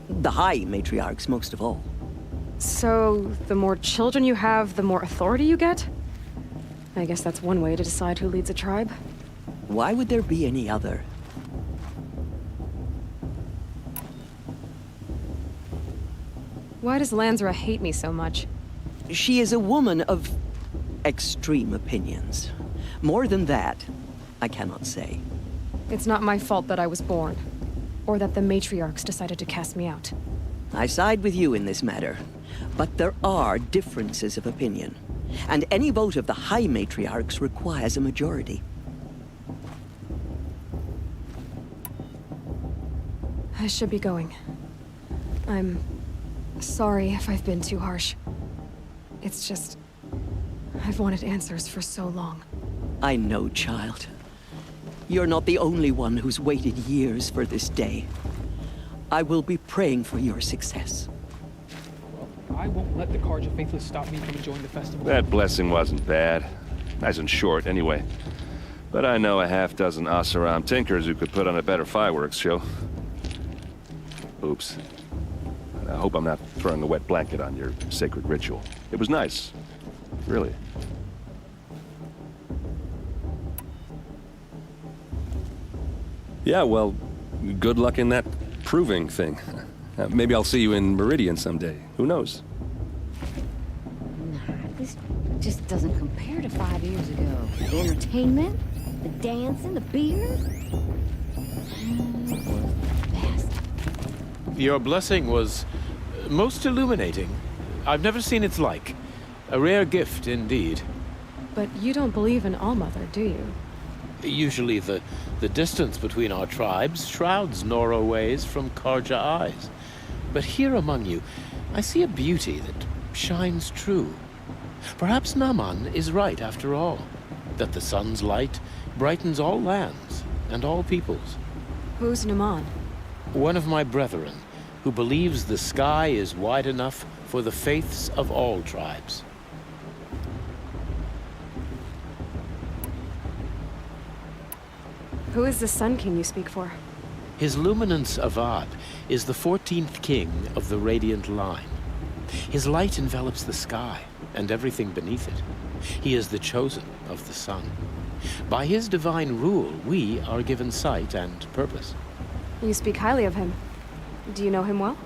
The high matriarchs most of all. So, the more children you have, the more authority you get? I guess that's one way to decide who leads a tribe. Why would there be any other? Why does Lansra hate me so much? She is a woman of extreme opinions. More than that, I cannot say. It's not my fault that I was born, or that the matriarchs decided to cast me out. I side with you in this matter, but there are differences of opinion, and any vote of the high matriarchs requires a majority. I should be going. I'm sorry if I've been too harsh. It's just, I've wanted answers for so long. I know, child. You're not the only one who's waited years for this day. I will be praying for your success. Well, I won't let the Carja Faithless stop me from enjoying the festival. That blessing wasn't bad. Nice and short, anyway. But I know a half-dozen Oseram tinkers who could put on a better fireworks show. Oops. I hope I'm not throwing a wet blanket on your sacred ritual. It was nice. Really. Yeah, well, good luck in that proving thing. Maybe I'll see you in Meridian someday. Who knows? Nah, this just doesn't compare to 5 years ago. The entertainment, the dancing, the beer. Best. Your blessing was most illuminating. I've never seen its like. A rare gift indeed. But you don't believe in Allmother, do you? Usually the distance between our tribes shrouds Nora ways from Carja eyes. But here among you, I see a beauty that shines true. Perhaps Naman is right after all, that the sun's light brightens all lands and all peoples. Who's Naman? One of my brethren, who believes the sky is wide enough for the faiths of all tribes. Who is the Sun King you speak for? His Luminance Avad is the 14th king of the Radiant Line. His light envelops the sky and everything beneath it. He is the chosen of the sun. By his divine rule, we are given sight and purpose. You speak highly of him. Do you know him well?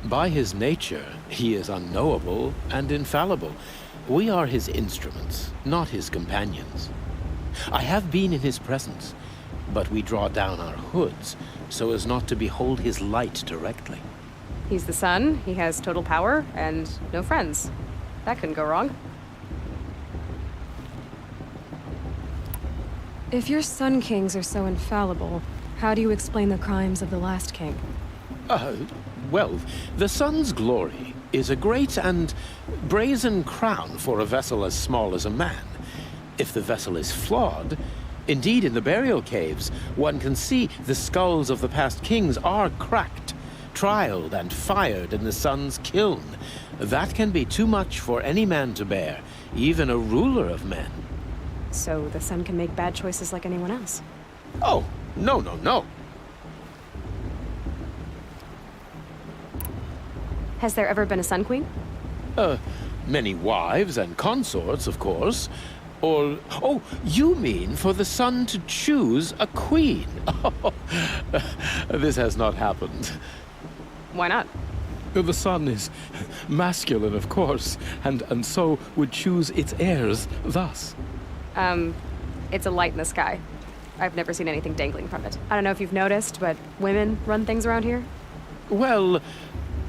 By his nature, he is unknowable and infallible. We are his instruments, not his companions. I have been in his presence, but we draw down our hoods so as not to behold his light directly. He's the sun, he has total power, and no friends. That couldn't go wrong. If your Sun Kings are so infallible, how do you explain the crimes of the last king? Well, the sun's glory is a great and brazen crown for a vessel as small as a man. If the vessel is flawed, indeed in the burial caves, one can see the skulls of the past kings are cracked, trialed and fired in the sun's kiln. That can be too much for any man to bear, even a ruler of men. So the sun can make bad choices like anyone else? Oh, no. Has there ever been a Sun Queen? Many wives and consorts, of course. Or, oh, you mean for the sun to choose a queen? This has not happened. Why not? The sun is masculine, of course, and so would choose its heirs thus. It's a light in the sky. I've never seen anything dangling from it. I don't know if you've noticed, but women run things around here. Well,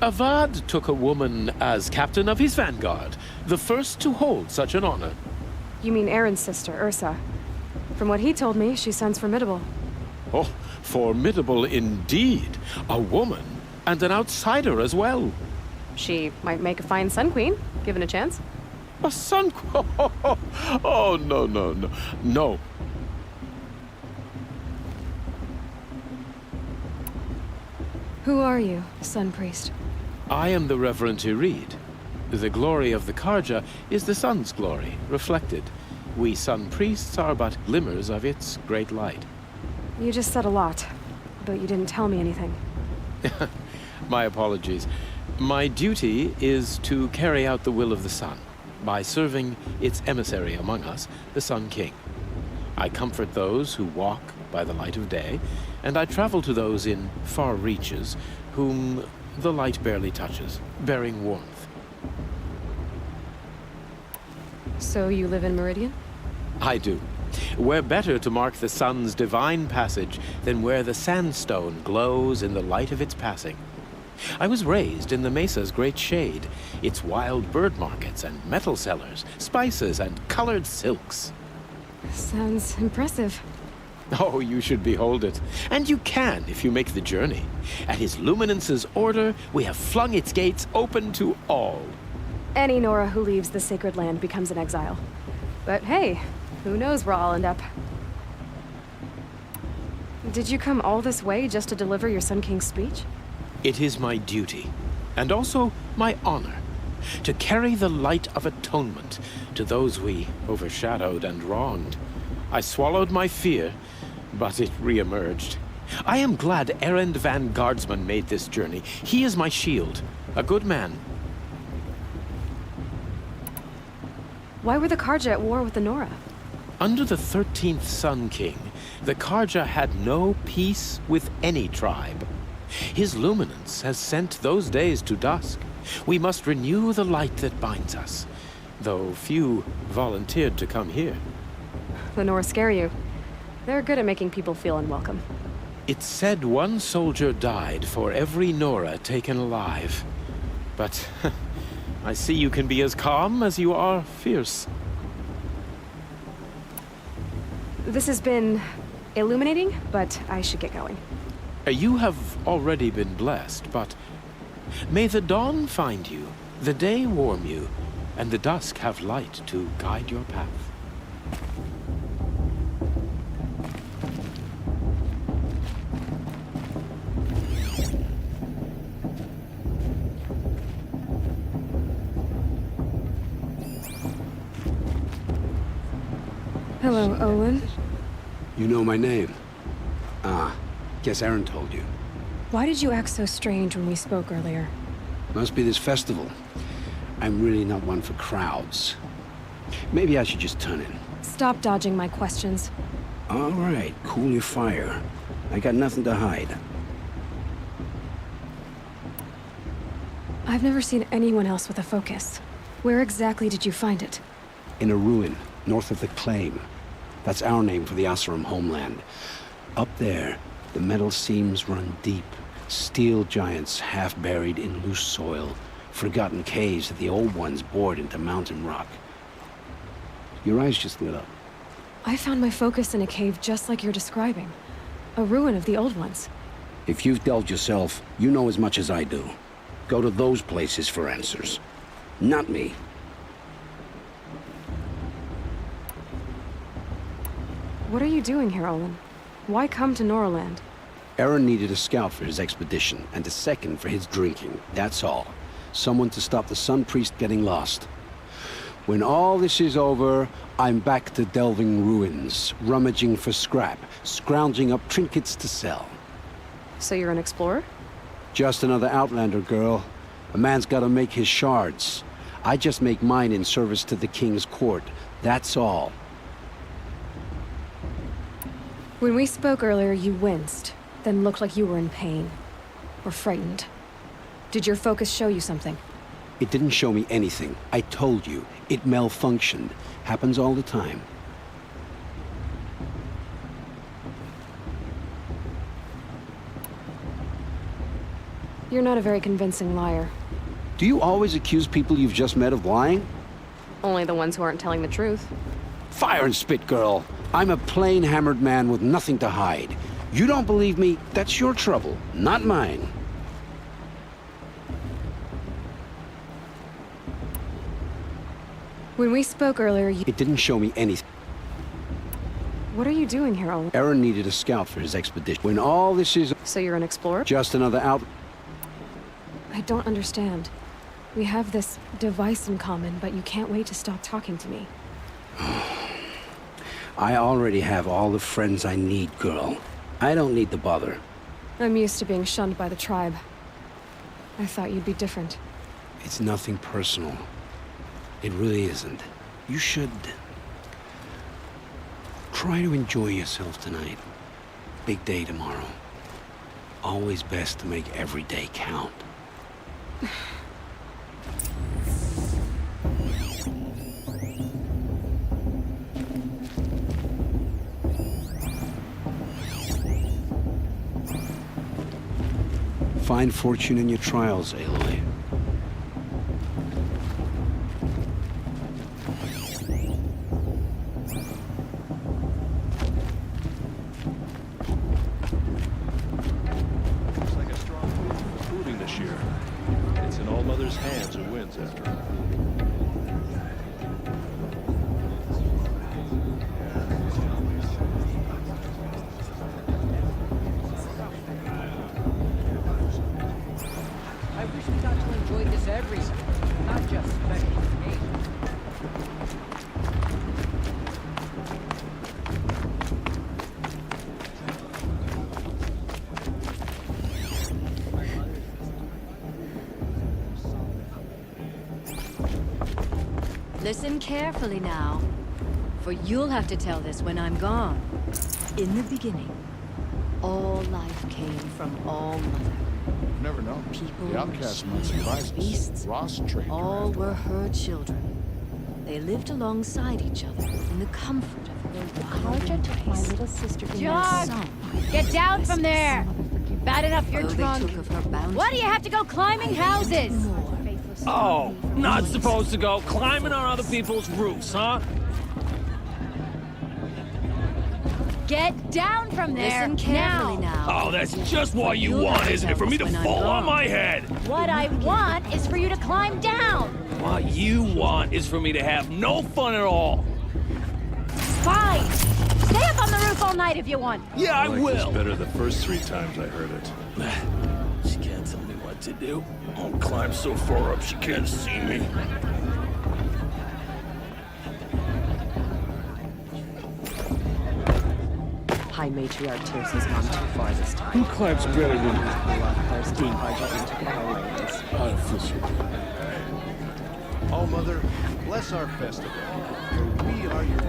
Avad took a woman as captain of his vanguard, the first to hold such an honor. You mean Aaron's sister, Ursa. From what he told me, she sounds formidable. Oh, formidable indeed. A woman, and an outsider as well. She might make a fine Sun Queen, given a chance. A Sun Queen? Oh, no. Who are you, Sun Priest? I am the Reverend Irid. The glory of the Karja is the sun's glory, reflected. We Sun Priests are but glimmers of its great light. You just said a lot, but you didn't tell me anything. My apologies. My duty is to carry out the will of the sun, by serving its emissary among us, the Sun King. I comfort those who walk by the light of day, and I travel to those in far reaches, whom the light barely touches, bearing warmth. So you live in Meridian? I do. Where better to mark the sun's divine passage than where the sandstone glows in the light of its passing? I was raised in the mesa's great shade, its wild bird markets and metal cellars, spices and colored silks. Sounds impressive. Oh, you should behold it. And you can if you make the journey. At His Luminance's order, we have flung its gates open to all. Any Nora who leaves the sacred land becomes an exile. But hey, who knows where I'll end up. Did you come all this way just to deliver your Sun King's speech? It is my duty, and also my honor, to carry the light of atonement to those we overshadowed and wronged. I swallowed my fear, but it re-emerged. I am glad Erend van Guardsman made this journey. He is my shield, a good man. Why were the Karja at war with the Nora? Under the 13th Sun King, the Karja had no peace with any tribe. His luminance has sent those days to dusk. We must renew the light that binds us, though few volunteered to come here. The Nora scare you. They're good at making people feel unwelcome. It's said one soldier died for every Nora taken alive. But I see you can be as calm as you are fierce. This has been illuminating, but I should get going. You have already been blessed, but may the dawn find you, the day warm you, and the dusk have light to guide your path. Hello, Olin. You know my name? Ah, guess Aaron told you. Why did you act so strange when we spoke earlier? Must be this festival. I'm really not one for crowds. Maybe I should just turn in. Stop dodging my questions. All right, cool your fire. I got nothing to hide. I've never seen anyone else with a focus. Where exactly did you find it? In a ruin, north of the Claim. That's our name for the Asuram homeland. Up there, the metal seams run deep. Steel giants half buried in loose soil. Forgotten caves that the old ones bored into mountain rock. Your eyes just lit up. I found my focus in a cave just like you're describing. A ruin of the old ones. If you've delved yourself, you know as much as I do. Go to those places for answers. Not me. What are you doing here, Olin? Why come to Noraland? Aaron needed a scout for his expedition, and a second for his drinking. That's all. Someone to stop the Sun Priest getting lost. When all this is over, I'm back to delving ruins, rummaging for scrap, scrounging up trinkets to sell. So you're an explorer? Just another Outlander, girl. A man's gotta make his shards. I just make mine in service to the King's court. That's all. When we spoke earlier, you winced, then looked like you were in pain. Or frightened. Did your focus show you something? It didn't show me anything. I told you. It malfunctioned. Happens all the time. You're not a very convincing liar. Do you always accuse people you've just met of lying? Only the ones who aren't telling the truth. Fire and spit, girl. I'm a plain hammered man with nothing to hide. You don't believe me, that's your trouble, not mine. When we spoke earlier, you... It didn't show me anything. What are you doing here, Olin? Aaron needed a scout for his expedition. When all this is... So you're an explorer? Just another out... I don't understand. We have this device in common, but you can't wait to stop talking to me. I already have all the friends I need, girl. I don't need the bother. I'm used to being shunned by the tribe. I thought you'd be different. It's nothing personal. It really isn't. You should... try to enjoy yourself tonight. Big day tomorrow. Always best to make every day count. Find fortune in your trials, Aloy. Looks like a strong move for proving this year. It's in All Mother's hands who wins after all. I wish we got to enjoy this every night, not just special occasions. Listen carefully now, for you'll have to tell this when I'm gone. In the beginning, all life came from All Mother. Never know. People, The outcast might surprise us. beasts, Ross trained her all after were all. her children. They lived alongside each other in the comfort of their wild took my embrace. little sister in John, get down from there! Bad enough you're drunk. They took of her Why do you have to go climbing houses? Oh, not supposed to go climbing on other people's roofs, huh? Get down from there Listen carefully now. Oh, that's just what you want, isn't it? For me to fall on my head. What I want is for you to climb down. What you want is for me to have no fun at all. Fine. Stay up on the roof all night if you want. Yeah, I like this will. better the first 3 times I heard it. She can't tell me what to do. I'll climb so far up she can't see me. High Matriarch Tirce has gone too far this time. Who climbs better than me? Thirsty Carja into our ways. Artificial. All Mother, bless our festival, for we are your...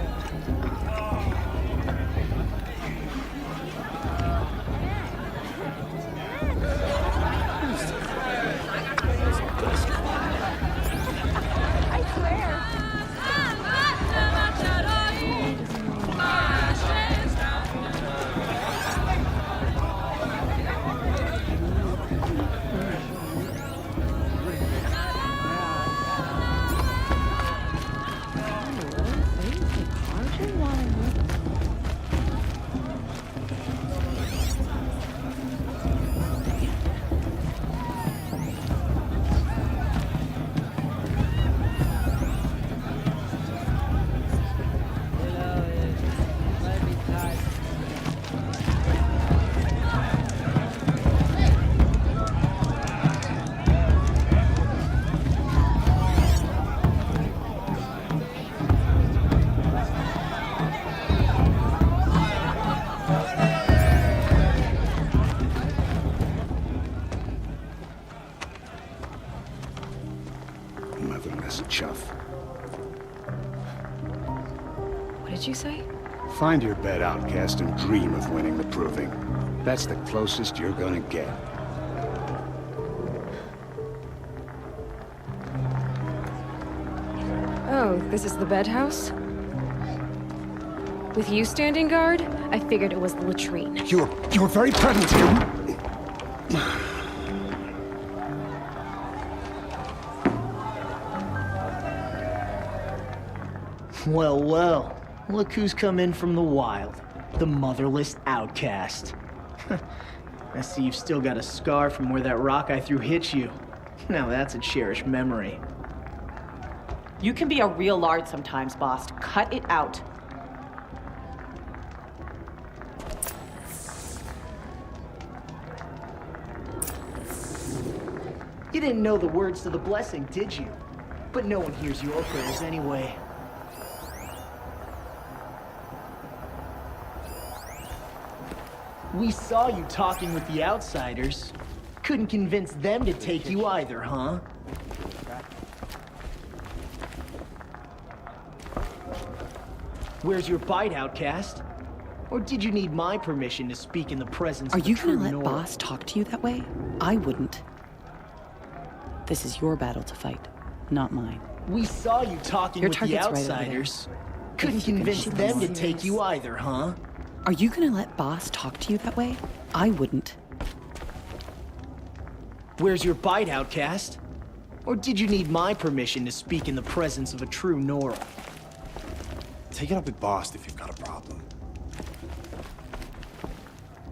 Motherless chuff. What did you say? Find your bed, outcast, and dream of winning the proving. That's the closest you're gonna get. Oh, this is the bed house? With you standing guard, I figured it was the latrine. You're very present here. Well, well. Look who's come in from the wild. The motherless outcast. I see you've still got a scar from where that rock I threw hit you. Now that's a cherished memory. You can be a real lard sometimes, boss. Cut it out. You didn't know the words to the blessing, did you? But no one hears your prayers anyway. We saw you talking with the outsiders. Couldn't convince them to take you either, huh? Where's your bite, outcast? Or did you need my permission to speak in the presence Are of you a true gonna let Nora? Boss talk to you that way? I wouldn't. This is your battle to fight, not mine. We saw you talking Your with the target's right over there. outsiders. Couldn't If you can convince shoot them to them. take you either, huh? Are you gonna let Boss talk to you that way? I wouldn't. Where's your bite, outcast? Or did you need my permission to speak in the presence of a true Nora? Take it up with Boss if you've got a problem.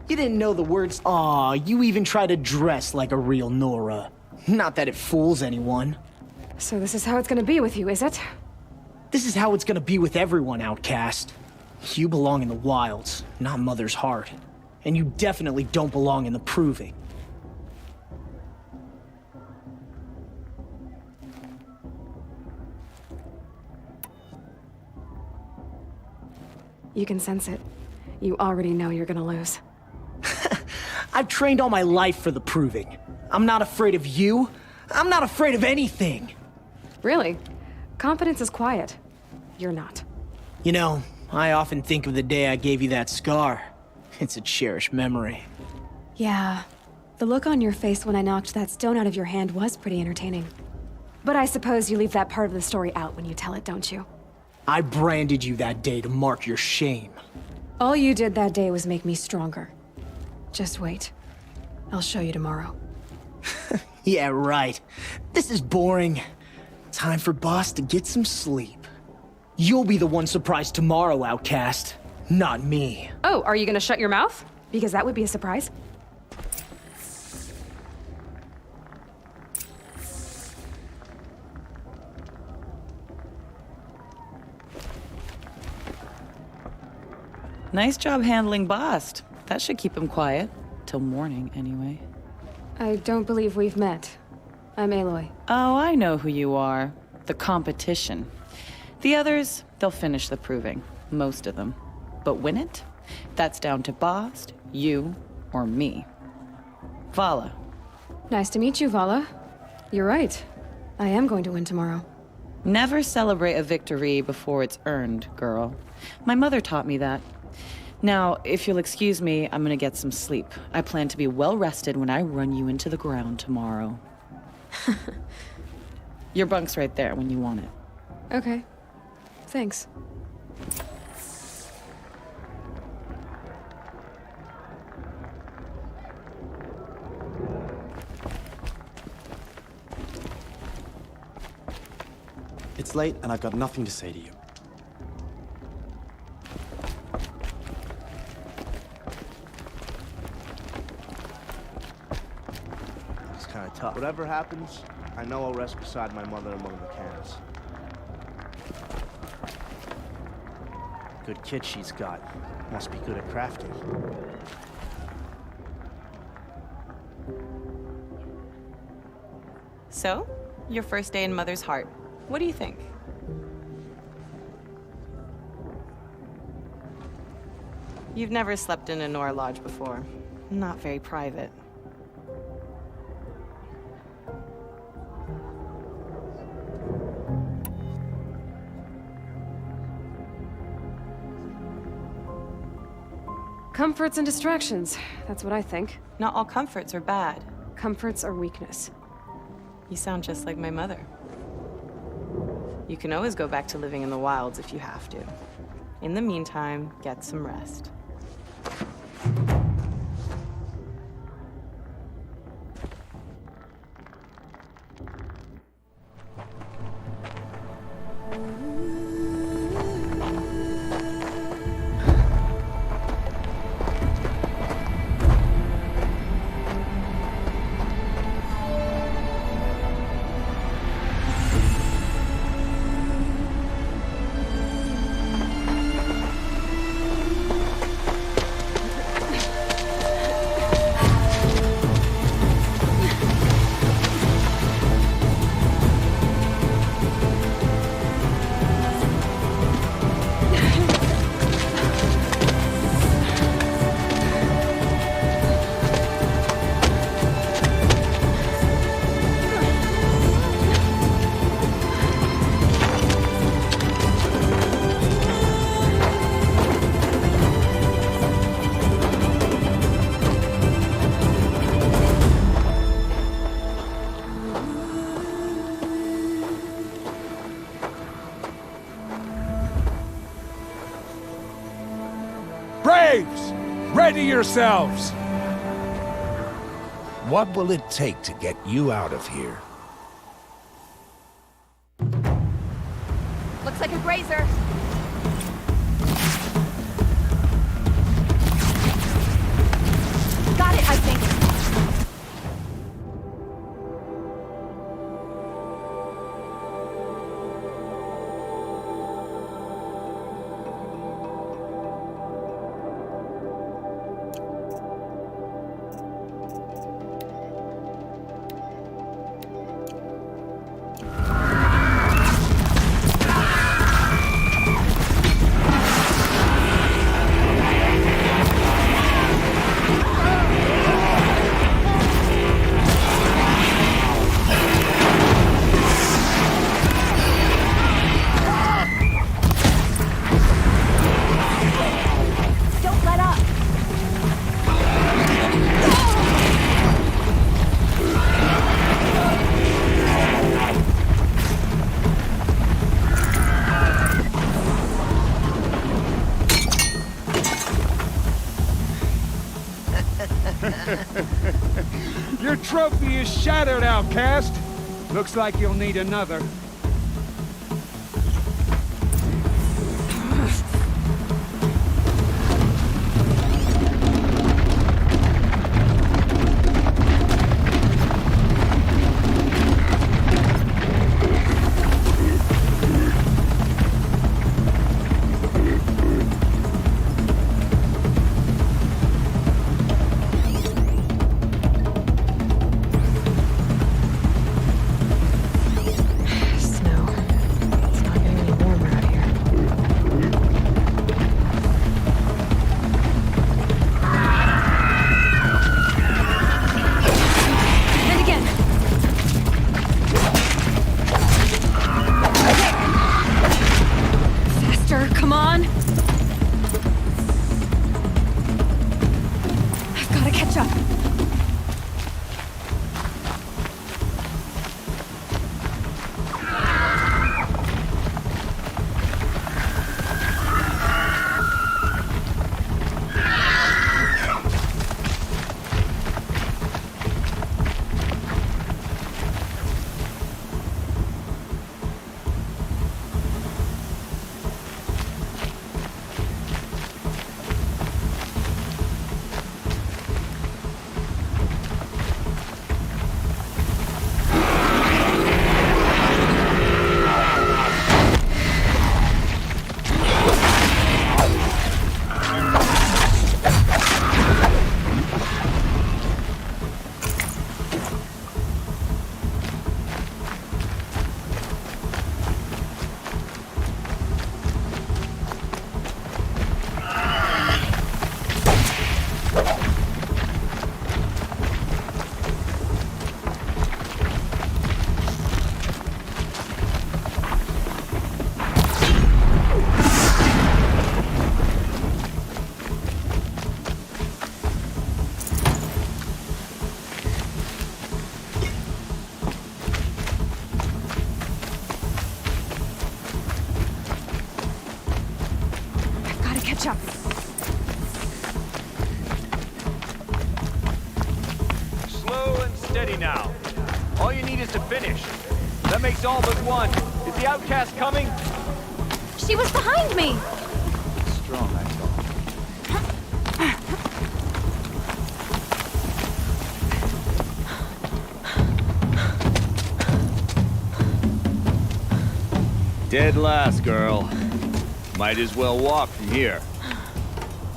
You didn't know the words. Aw, you even try to dress like a real Nora. Not that it fools anyone. So this is how it's gonna be with you, is it? This is how it's gonna be with everyone, outcast. You belong in the wilds, not Mother's heart. And you definitely don't belong in the proving. You can sense it. You already know you're gonna lose. I've trained all my life for the proving. I'm not afraid of you. I'm not afraid of anything. Really? Confidence is quiet. You're not. You know, I often think of the day I gave you that scar. It's a cherished memory. Yeah. The look on your face when I knocked that stone out of your hand was pretty entertaining. But I suppose you leave that part of the story out when you tell it, don't you? I branded you that day to mark your shame. All you did that day was make me stronger. Just wait. I'll show you tomorrow. Yeah, right. This is boring. Time for Boss to get some sleep. You'll be the one surprised tomorrow, outcast. Not me. Oh, are you gonna shut your mouth? Because that would be a surprise. Nice job handling Bast. That should keep him quiet. Till morning, anyway. I don't believe we've met. I'm Aloy. Oh, I know who you are. The competition. The others, they'll finish the proving. Most of them. But win it? That's down to Bast, you, or me. Vala. Nice to meet you, Vala. You're right. I am going to win tomorrow. Never celebrate a victory before it's earned, girl. My mother taught me that. Now, if you'll excuse me, I'm gonna get some sleep. I plan to be well rested when I run you into the ground tomorrow. Your bunk's right there when you want it. Okay. Thanks. It's late, and I've got nothing to say to you. It's kind of tough. Whatever happens, I know I'll rest beside my mother among the cans. Good kid she's got. Must be good at crafting. So, your first day in Mother's heart. What do you think? You've never slept in a Nora lodge before. Not very private. Comforts and distractions. That's what I think. Not all comforts are bad. Comforts are weakness. You sound just like my mother. You can always go back to living in the wilds if you have to. In the meantime, get some rest. Braves! Ready yourselves! What will it take to get you out of here? Looks like a grazer. Got it, I think. Your trophy is shattered, outcast. Looks like you'll need another. Slow and steady now. All you need is to finish. That makes all but one. Is the outcast coming? She was behind me! Strong, I thought. Dead last, girl. Might as well walk from here.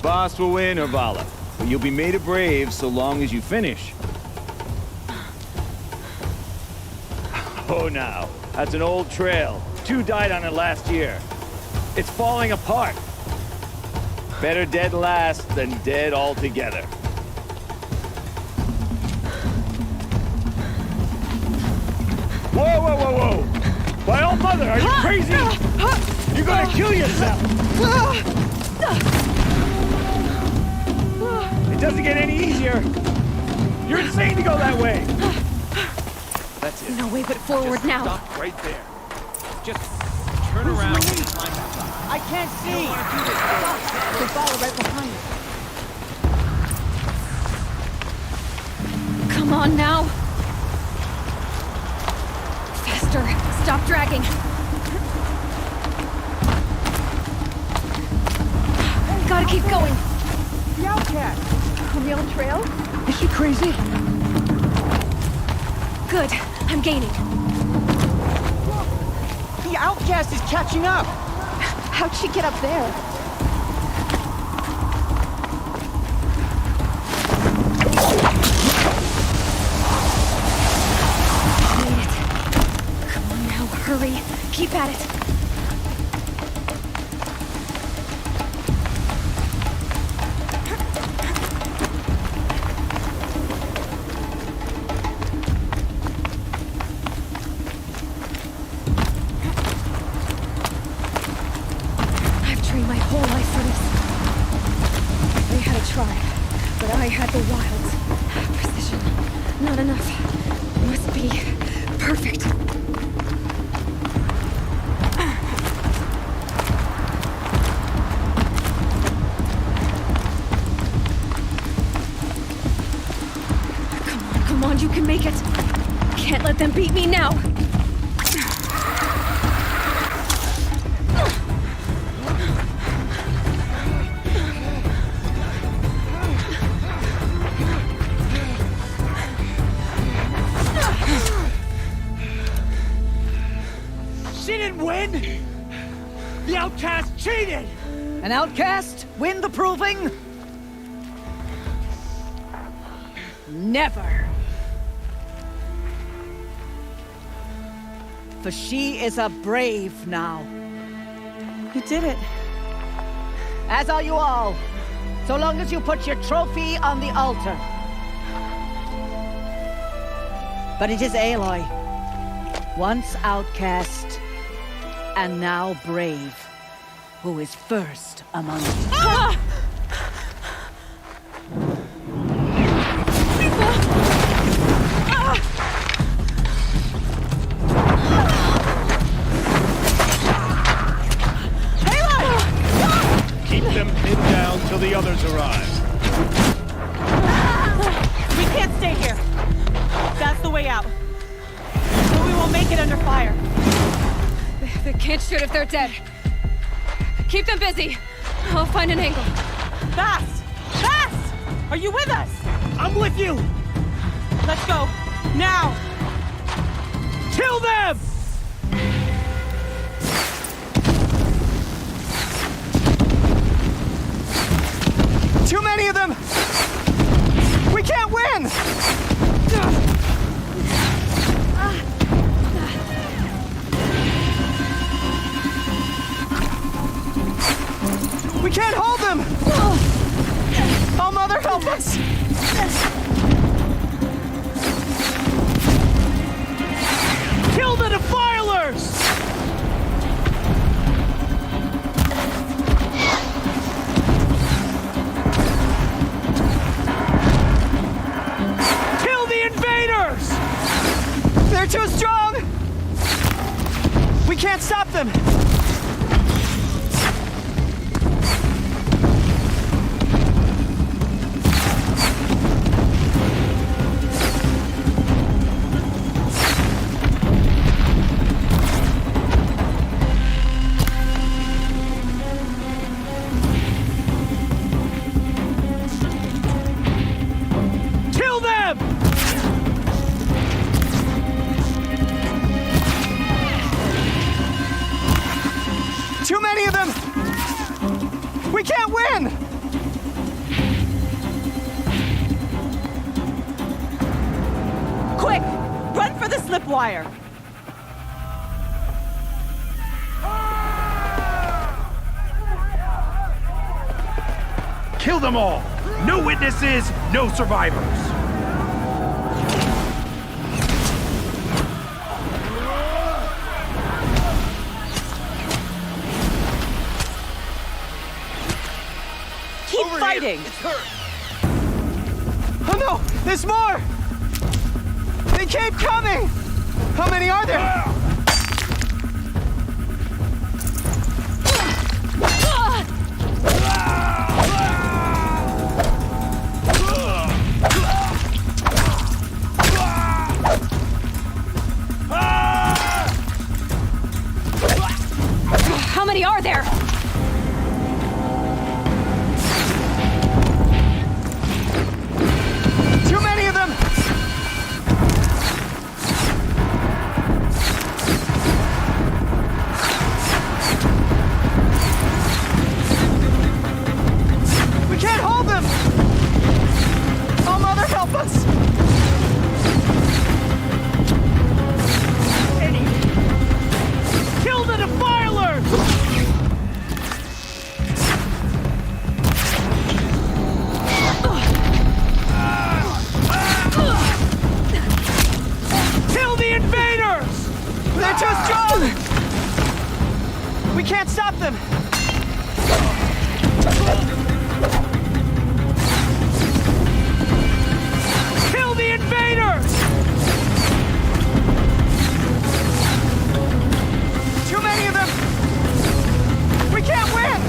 Boss will win, Urvala, but you'll be made a brave so long as you finish. Oh, now, that's an old trail. 2 died on it last year. It's falling apart. Better dead last than dead altogether. Whoa, whoa, whoa, whoa! By all mother, are you crazy? You're gonna kill yourself! It doesn't get any easier. You're insane to go that way. That's it. No way but forward Just now. Stop right there. Just Turn around. I can't see! They follow right behind us. Come on now! Faster! Stop dragging! Gotta keep going! The outcast! On the old trail? Is she crazy? Good. I'm gaining. The outcast is catching up! How'd she get up there? Made it. Come on now, hurry. Keep at it. My whole life for this. They had a tribe, but I had the wilds. Precision. Not enough. Must be perfect. Come on, you can make it. Can't let them beat me now. The outcast cheated! An outcast win the proving? Never. For she is a brave now. You did it. As are you all. So long as you put your trophy on the altar. But it is Aloy. Once outcast, and now brave, who is first among you. Ah! Keep them pinned down till the others arrive. We can't stay here. That's the way out. But we won't make it under fire. They can't shoot if they're dead. Keep them busy. I'll find an angle. Fast! Fast! Are you with us? I'm with you! Let's go. Now! Kill them! Too many of them! We can't win! We can't hold them! Oh, Mother, help us! Kill the defilers! Kill the invaders! They're too strong! We can't stop them! Too many of them! We can't win! Quick! Run for the slip wire! Kill them all! No witnesses, no survivors! Keep fighting! Oh no! There's more! They keep coming! How many are there? many are there? Too many of them! We can't hold them! Oh, Mother, help us! Kill the defilers! Kill the invaders! They're too strong! We can't stop them! Kill the invaders! Too many of them! We can't win!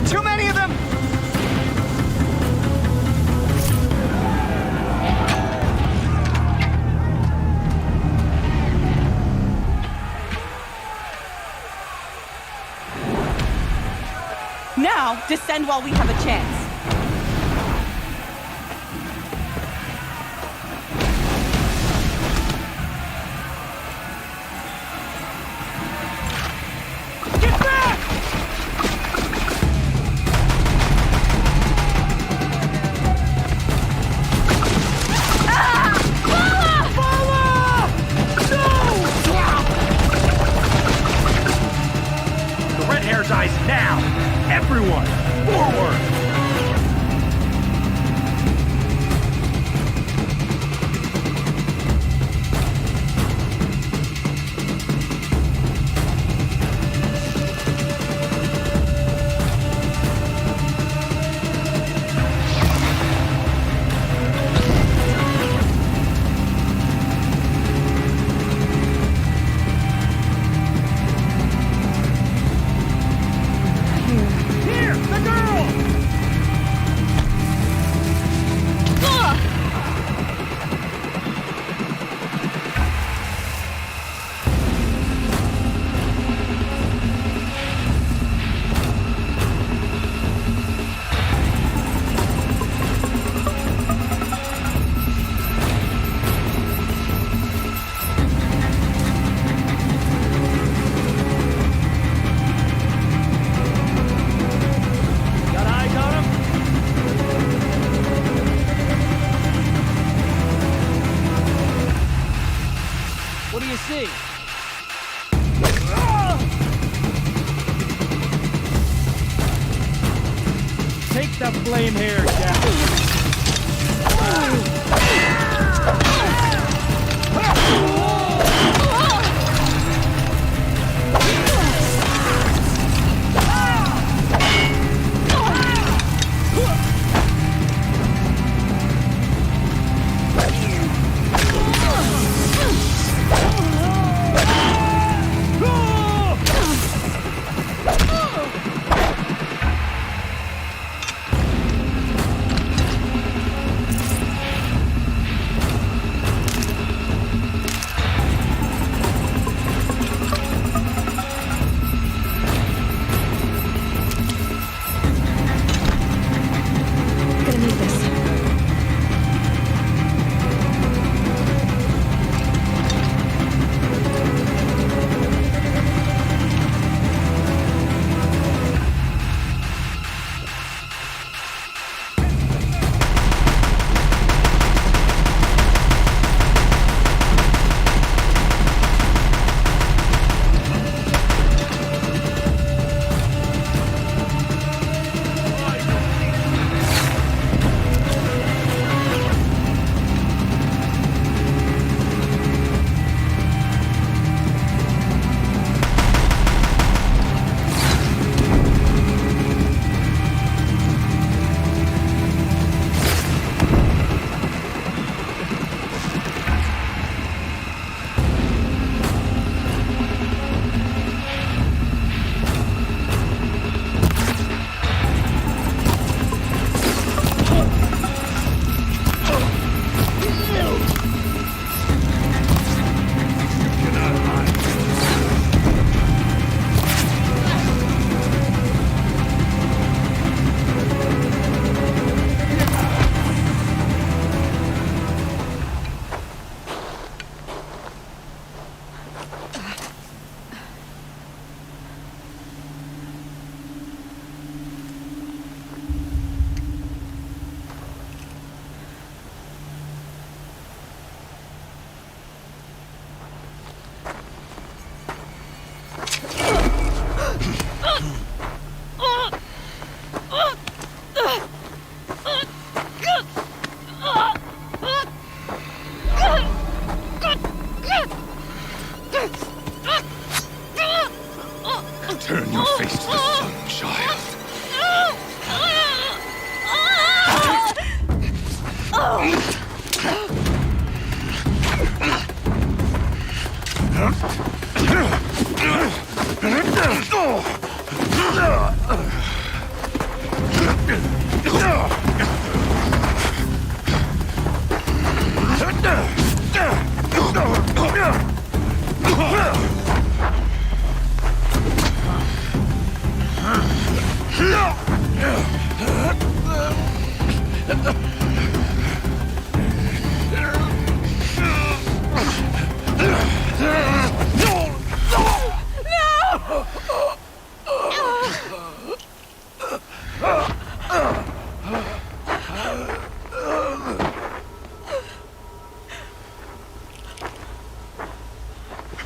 Too many of them! Now, descend while we have a chance. Get back! The red hair dies now! Everyone, forward! Here, the girl! Got eyes on him? What do you see? Take the flame here, Captain.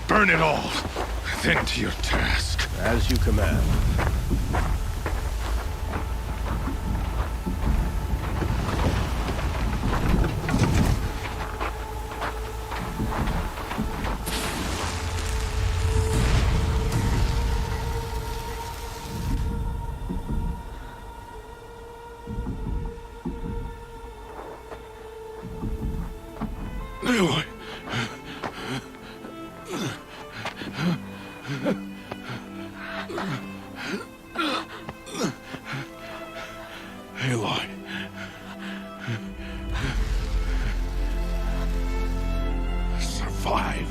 Burn it all, then to your task. As you command. Aloy. Aloy. Survive.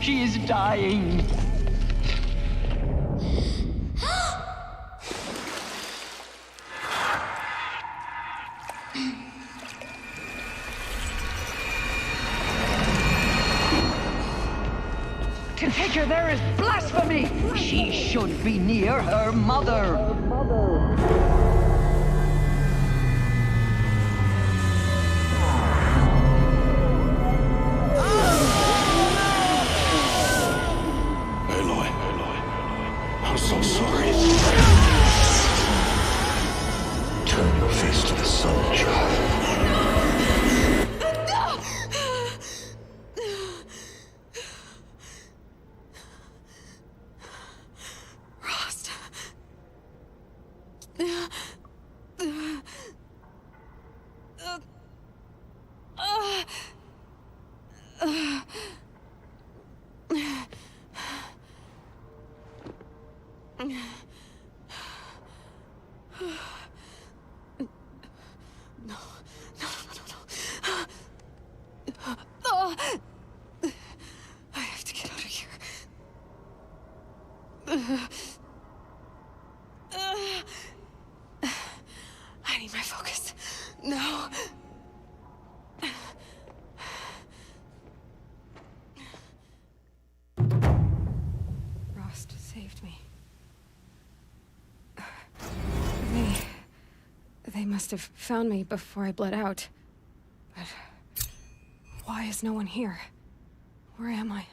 She is dying. To take her there is blasphemy. She should be near her mother. I'm so sorry. Turn your face to the sun, child. Rost. I have to get out of here. I need my focus. No. Rost saved me. They must have found me before I bled out. But why is no one here? Where am I?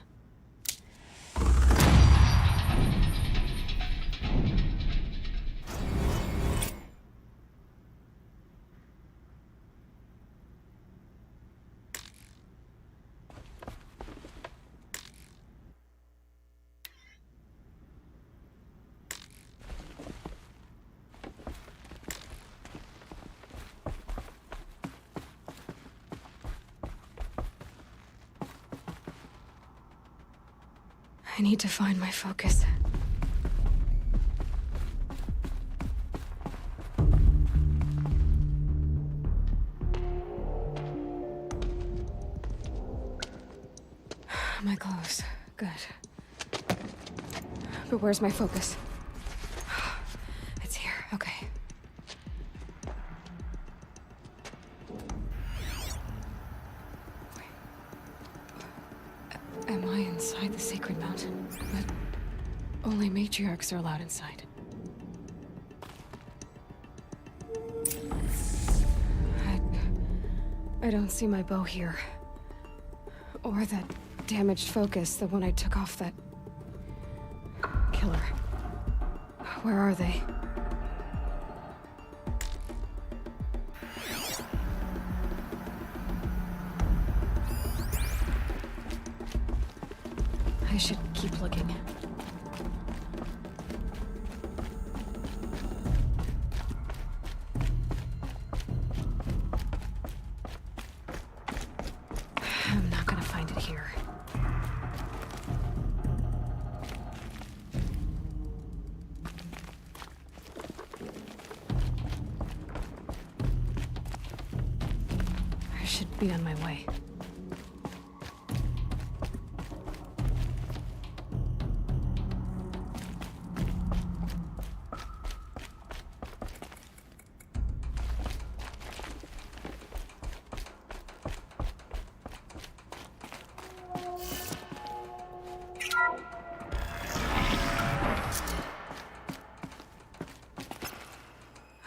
I need to find my focus. My clothes. Good. But where's my focus? It's here. Okay. Am I inside the sacred mountain? But only matriarchs are allowed inside. I don't see my bow here. Or that damaged focus, the one I took off that killer. Where are they? I should keep looking. I'm not gonna find it here. I should be on my way.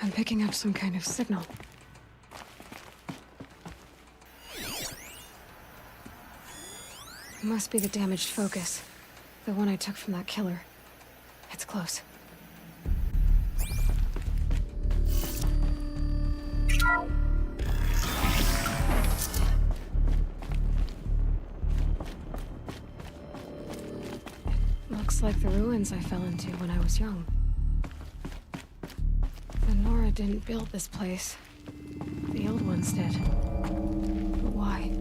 I'm picking up some kind of signal. It must be the damaged focus. The one I took from that killer. It's close. It looks like the ruins I fell into when I was young. The Nora didn't build this place. The old ones did. But why?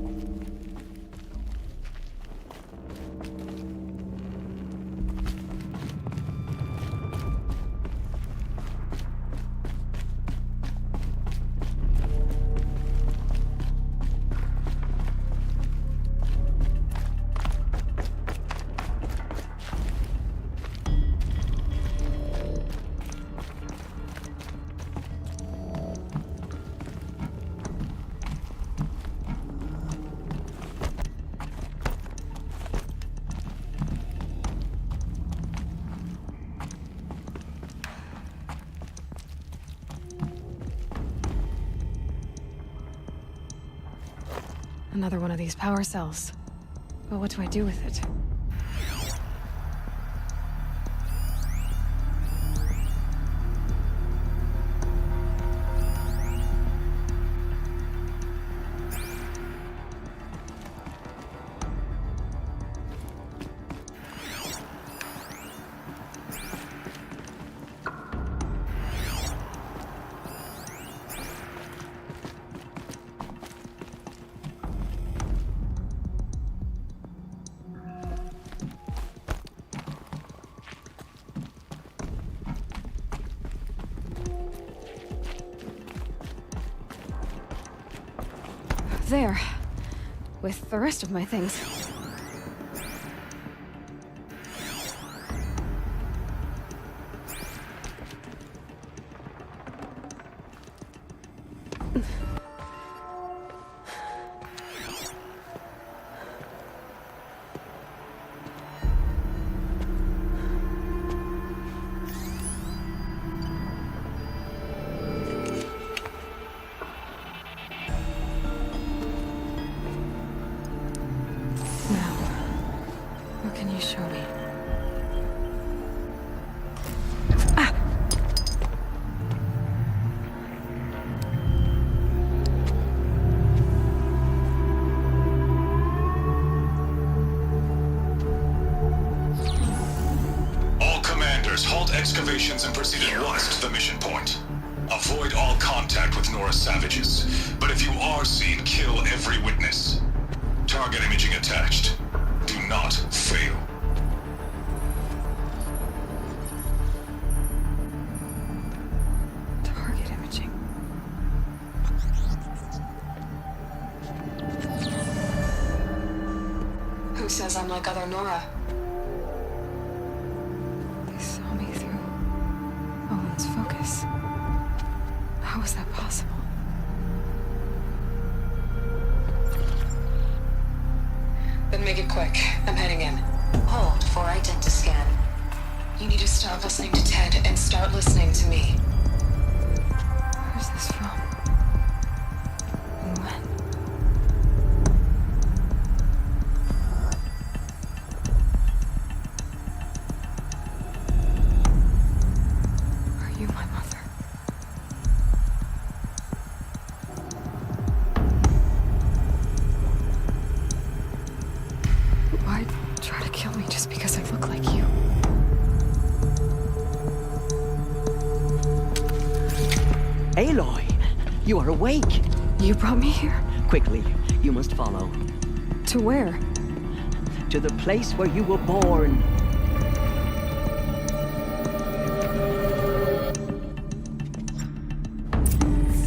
Another one of these power cells. But what do I do with it? There. With the rest of my things. Show me. Ah! All commanders, halt excavations and proceed at once to the mission point. Avoid all contact with Nora savages, but if you are seen, kill every witness. Target imaging attached. Do not fail. Says I'm like other Nora. They saw me through Owen's focus. How is that possible? Then make it quick. I'm heading in. Hold for identiscan. You need to stop listening to Ted and start listening to me. Where's this from? And when? Try to kill me. me just because I look like you. Aloy, you are awake. You brought me here? Quickly, you must follow. To where? To the place where you were born.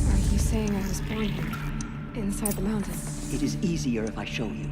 Are you saying I was born here? Inside the mountain? It is easier if I show you.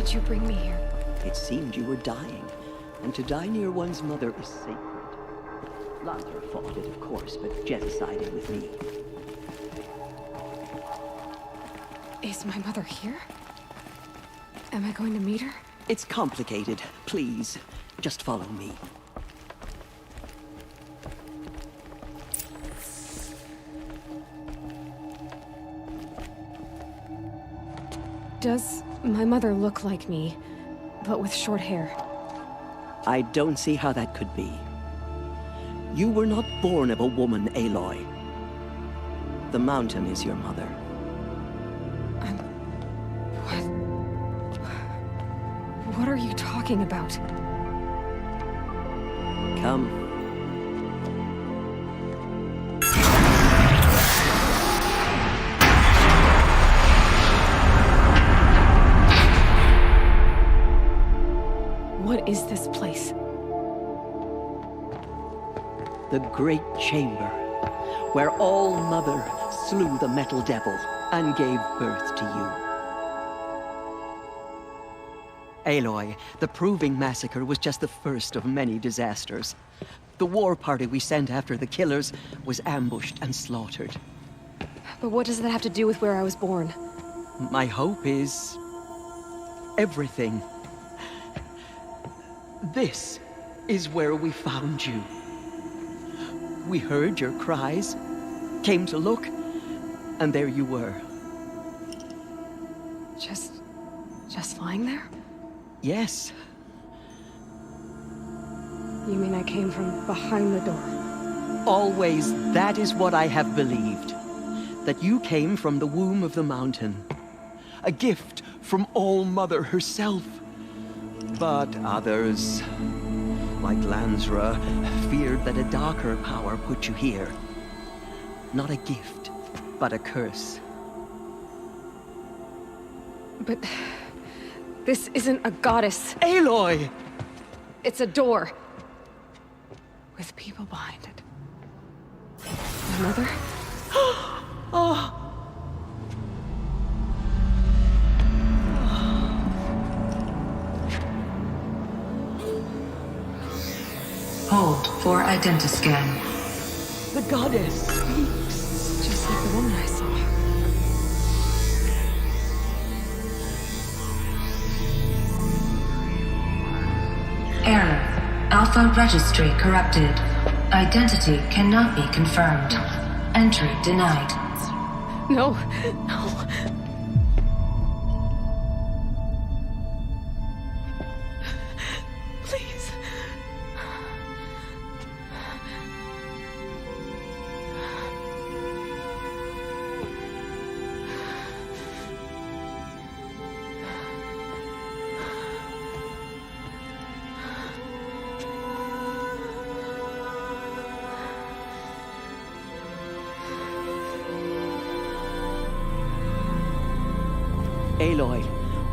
Did you bring me here? It seemed you were dying, and to die near one's mother is sacred. Lather fought it, of course, but genocided with me. Is my mother here? Am I going to meet her? It's complicated. Please, just follow me. Does my mother look like me, but with short hair? I don't see how that could be. You were not born of a woman, Aloy. The mountain is your mother. What are you talking about? Come. What is this place? The Great Chamber, where All-Mother slew the Metal Devil and gave birth to you. Aloy, the Proving Massacre was just the first of many disasters. The war party we sent after the killers was ambushed and slaughtered. But what does that have to do with where I was born? My hope is... everything. This is where we found you. We heard your cries, came to look, and there you were. Just lying there? Yes. You mean I came from behind the door? Always, that is what I have believed. That you came from the womb of the mountain. A gift from All-Mother herself. But others, like Lansra, feared that a darker power put you here. Not a gift, but a curse. But this isn't a goddess. Aloy! It's a door. With people behind it. My mother? Oh! Hold for identiscan. The goddess speaks. Just like the woman I saw. Error. Alpha registry corrupted. Identity cannot be confirmed. Entry denied. No, no. Please. Aloy,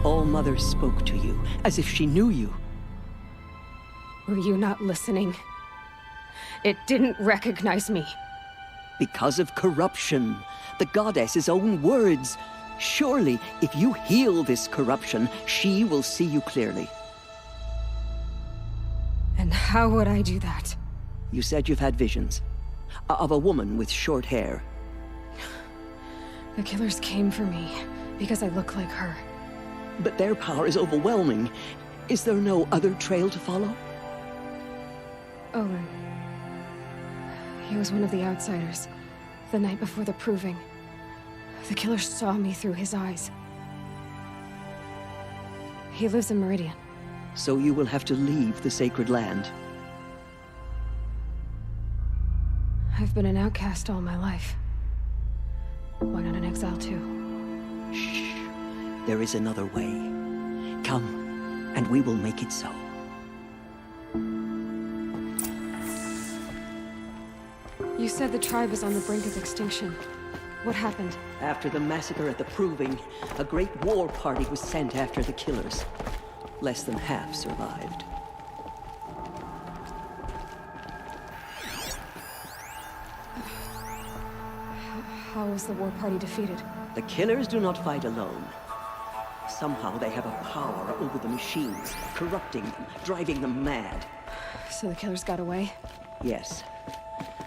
All-Mother spoke to you, as if she knew you. Were you not listening? It didn't recognize me. Because of corruption. The goddess's own words. Surely, if you heal this corruption, she will see you clearly. And how would I do that? You said you've had visions. Of a woman with short hair. The killers came for me, because I look like her. But their power is overwhelming. Is there no other trail to follow? Owen. He was one of the outsiders. The night before the proving. The killer saw me through his eyes. He lives in Meridian. So you will have to leave the sacred land. I've been an outcast all my life. Why not an exile too? Shh. There is another way. Come, and we will make it so. You said the tribe is on the brink of extinction. What happened? After the massacre at the Proving, a great war party was sent after the killers. Less than half survived. How was the war party defeated? The killers do not fight alone. Somehow they have a power over the machines, corrupting them, driving them mad. So the killers got away? Yes.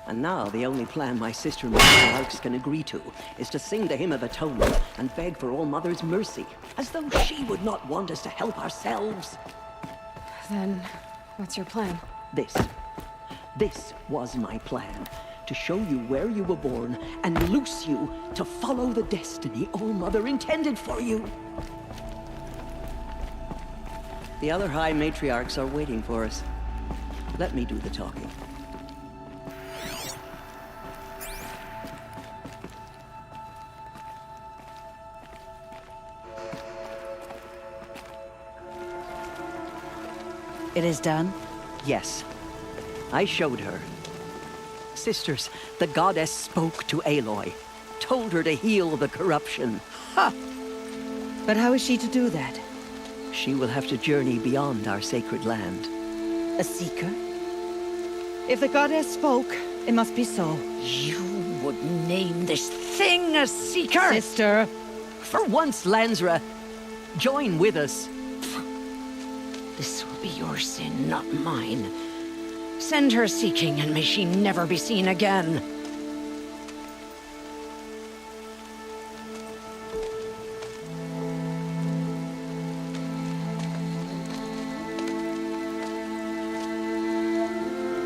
And now the only plan my sister Matriarchs can agree to is to sing the Hymn of Atonement and beg for All-Mother's mercy, as though she would not want us to help ourselves. Then, what's your plan? This was my plan. To show you where you were born and loose you to follow the destiny All-Mother intended for you. The other High Matriarchs are waiting for us. Let me do the talking. It is done? Yes. I showed her. Sisters, the goddess spoke to Aloy. Told her to heal the corruption. Ha! But how is she to do that? She will have to journey beyond our sacred land. A seeker? If the goddess spoke, it must be so. You would name this thing a seeker? Sister! For once, Lansra, join with us. This will be your sin, not mine. Send her seeking, and may she never be seen again.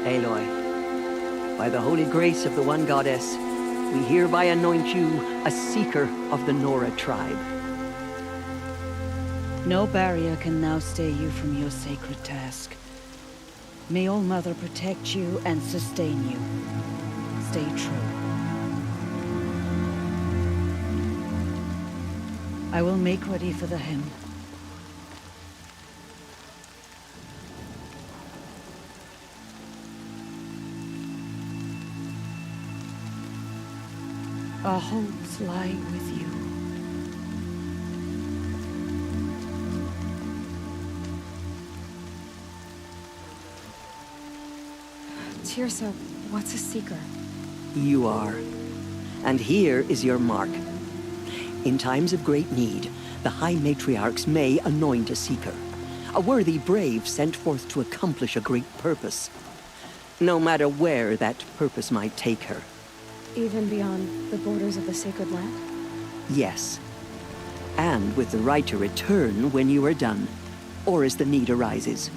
Aloy, By the holy grace of the One Goddess, we hereby anoint you a seeker of the Nora tribe. No barrier can now stay you from your sacred task. May All Mother protect you and sustain you. Stay true. I will make ready for the hymn. Our hopes lie with you. Tirsa, what's a seeker? You are. And here is your mark. In times of great need, the High Matriarchs may anoint a seeker. A worthy brave sent forth to accomplish a great purpose. No matter where that purpose might take her. Even beyond the borders of the sacred land? Yes. And with the right to return when you are done, or as the need arises.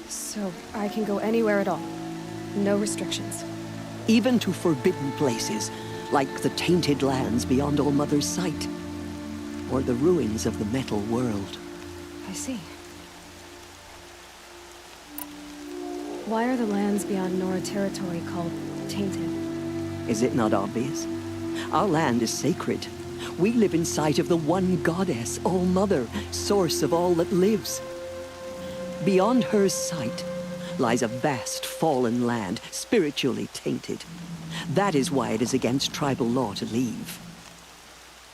So I can go anywhere at all? No restrictions? Even to forbidden places, like the tainted lands beyond All Mother's sight. Or the ruins of the metal world. I see. Why are the lands beyond Nora territory called tainted? Is it not obvious? Our land is sacred. We live in sight of the One Goddess, All Mother, source of all that lives. Beyond her sight lies a vast fallen land, spiritually tainted. That is why it is against tribal law to leave.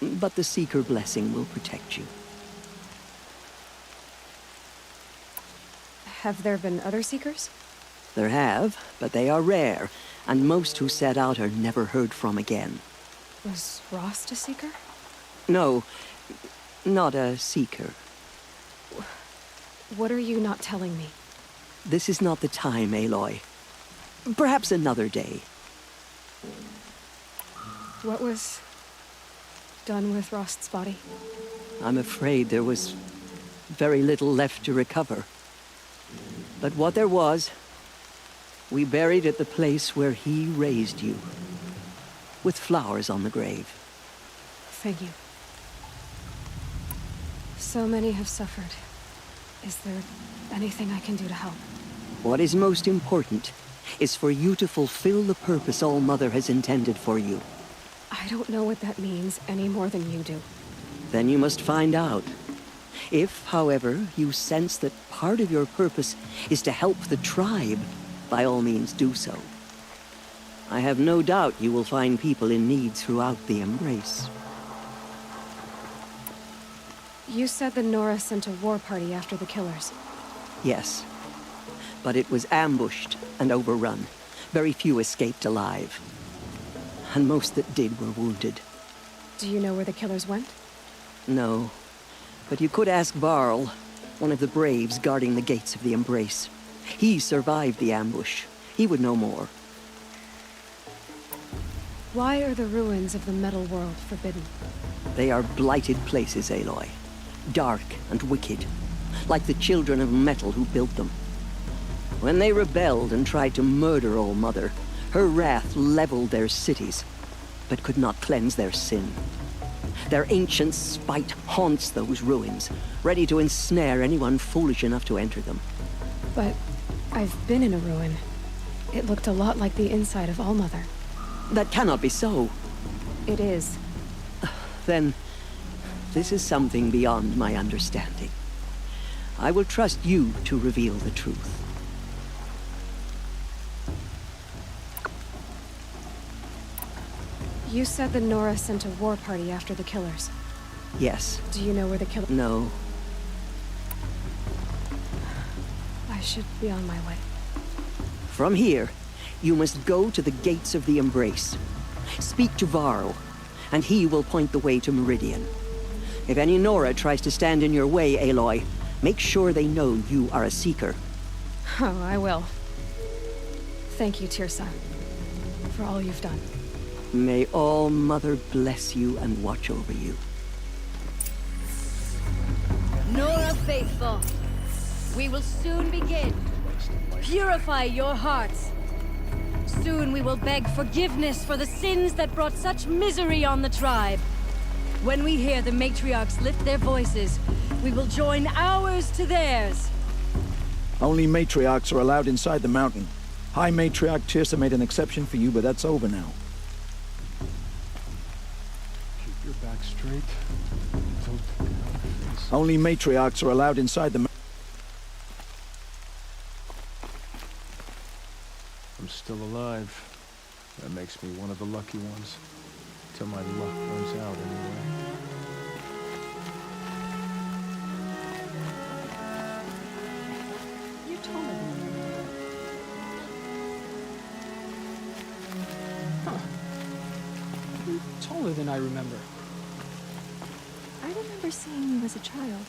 But the Seeker blessing will protect you. Have there been other Seekers? There have, but they are rare, and most who set out are never heard from again. Was Rost a Seeker? No, not a Seeker. What are you not telling me? This is not the time, Aloy. Perhaps another day. What was done with Rost's body? I'm afraid there was very little left to recover. But what there was, we buried at the place where he raised you, with flowers on the grave. Thank you. So many have suffered. Is there anything I can do to help? What is most important is for you to fulfill the purpose All Mother has intended for you. I don't know what that means any more than you do. Then you must find out. If, however, you sense that part of your purpose is to help the tribe, by all means do so. I have no doubt you will find people in need throughout the Embrace. You said the Nora sent a war party after the killers. Yes. But it was ambushed and overrun. Very few escaped alive. And most that did were wounded. Do you know where the killers went? No. But you could ask Varl, one of the braves guarding the gates of the Embrace. He survived the ambush. He would know more. Why are the ruins of the metal world forbidden? They are blighted places, Aloy. Dark and wicked. Like the children of metal who built them. When they rebelled and tried to murder All Mother, her wrath leveled their cities, but could not cleanse their sin. Their ancient spite haunts those ruins, ready to ensnare anyone foolish enough to enter them. But I've been in a ruin. It looked a lot like the inside of All Mother. That cannot be so. It is. Then, this is something beyond my understanding. I will trust you to reveal the truth. You said the Nora sent a war party after the killers. Yes. Do you know where the killers... No. I should be on my way. From here, you must go to the gates of the Embrace. Speak to Varl, and he will point the way to Meridian. If any Nora tries to stand in your way, Aloy, make sure they know you are a Seeker. Oh, I will. Thank you, Tirsa, for all you've done. May All Mother bless you and watch over you. Nora faithful, We will soon begin. Purify your hearts. Soon we will beg forgiveness for the sins that brought such misery on the tribe. When we hear the matriarchs lift their voices, we will join ours to theirs. Only matriarchs are allowed inside the mountain. High Matriarch Tirsa made an exception for you, but that's over now. Keep your back straight. Don't take it out of your face. Only matriarchs are allowed inside the mountain. I'm still alive. That makes me one of the lucky ones. Till my luck runs out anyway. You're taller than me. Huh. You're taller than I remember. I remember seeing you as a child.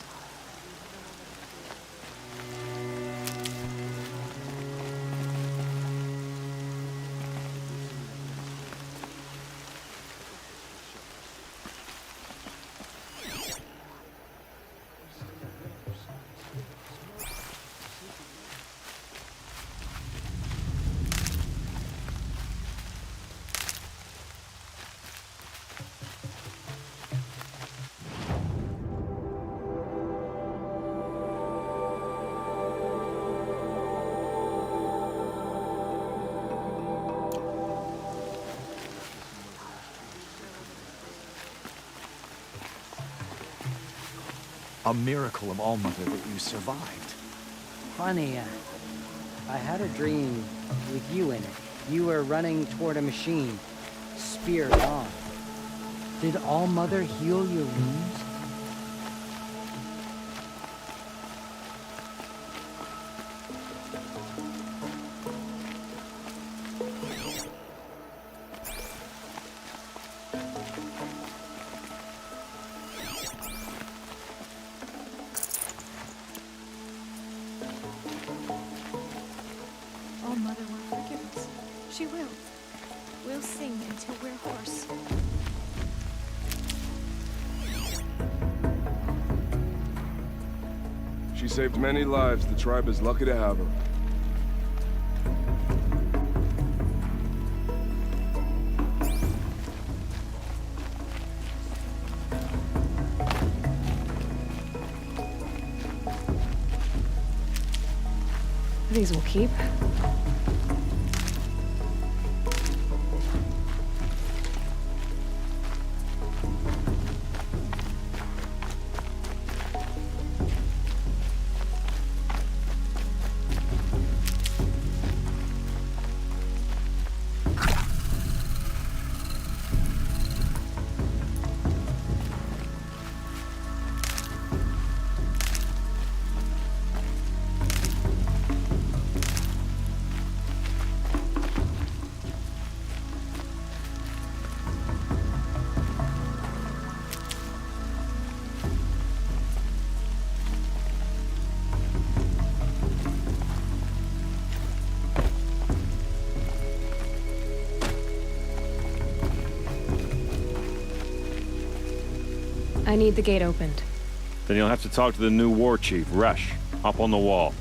A miracle of Allmother that you survived. Funny, I had a dream with you in it. You were running toward a machine, spear on. Did Allmother heal your wounds? Mother will forgive us. She will. We'll sing until we're hoarse. She saved many lives. The tribe is lucky to have her. These will keep. I need the gate opened. Then you'll have to talk to the new war chief, Resh, up on the wall.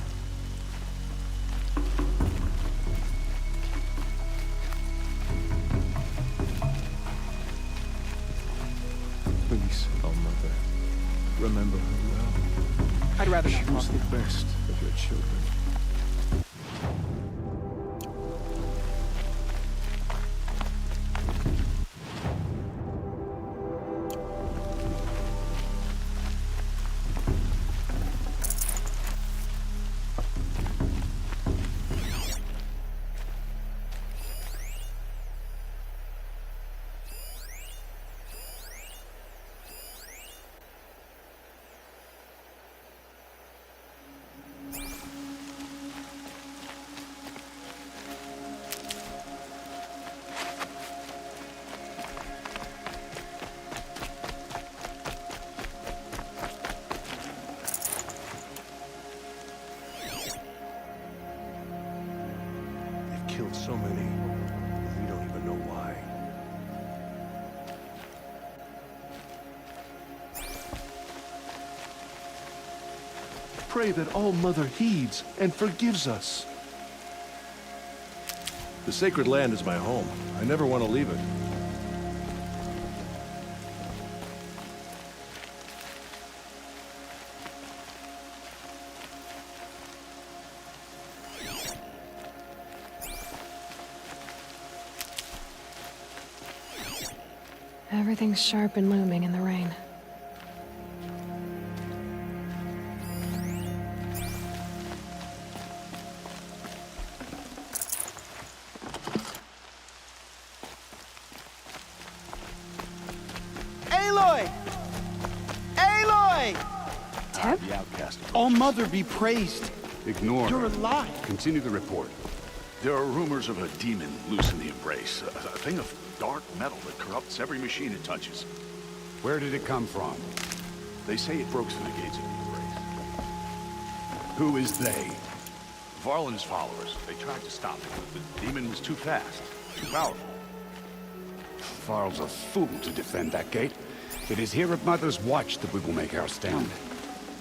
Please, Allmother, remember her well. I'd rather not She was the best of your children. Killed so many, we don't even know why. pray that All Mother heeds and forgives us. The sacred land is my home. I never want to leave it. Everything's sharp and looming in the rain. Aloy! Aloy! Teb? The outcast. All Mother be praised. Ignore. You're alive. Continue the report. There are rumors of a demon loose in the Embrace. A thing of dark metal that corrupts every machine it touches. Where did it come from? They say it broke through the gates of the Embrace. Who is they? Varl and his followers. They tried to stop it, but the demon was too fast, too powerful. Varl's a fool to defend that gate. It is here at Mother's Watch that we will make our stand.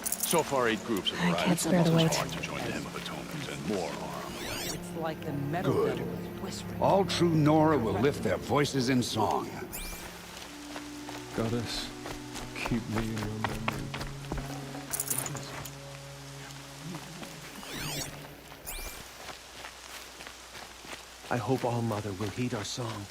So far, 8 groups have arrived. I can't spare the wait. It's hard to join the Hymn of Atonement, and more are on the way. It's like the metal Good. devil is whispering. All true Nora will lift their voices in song. Goddess, keep me in your memory. I hope All Mother will heed our song.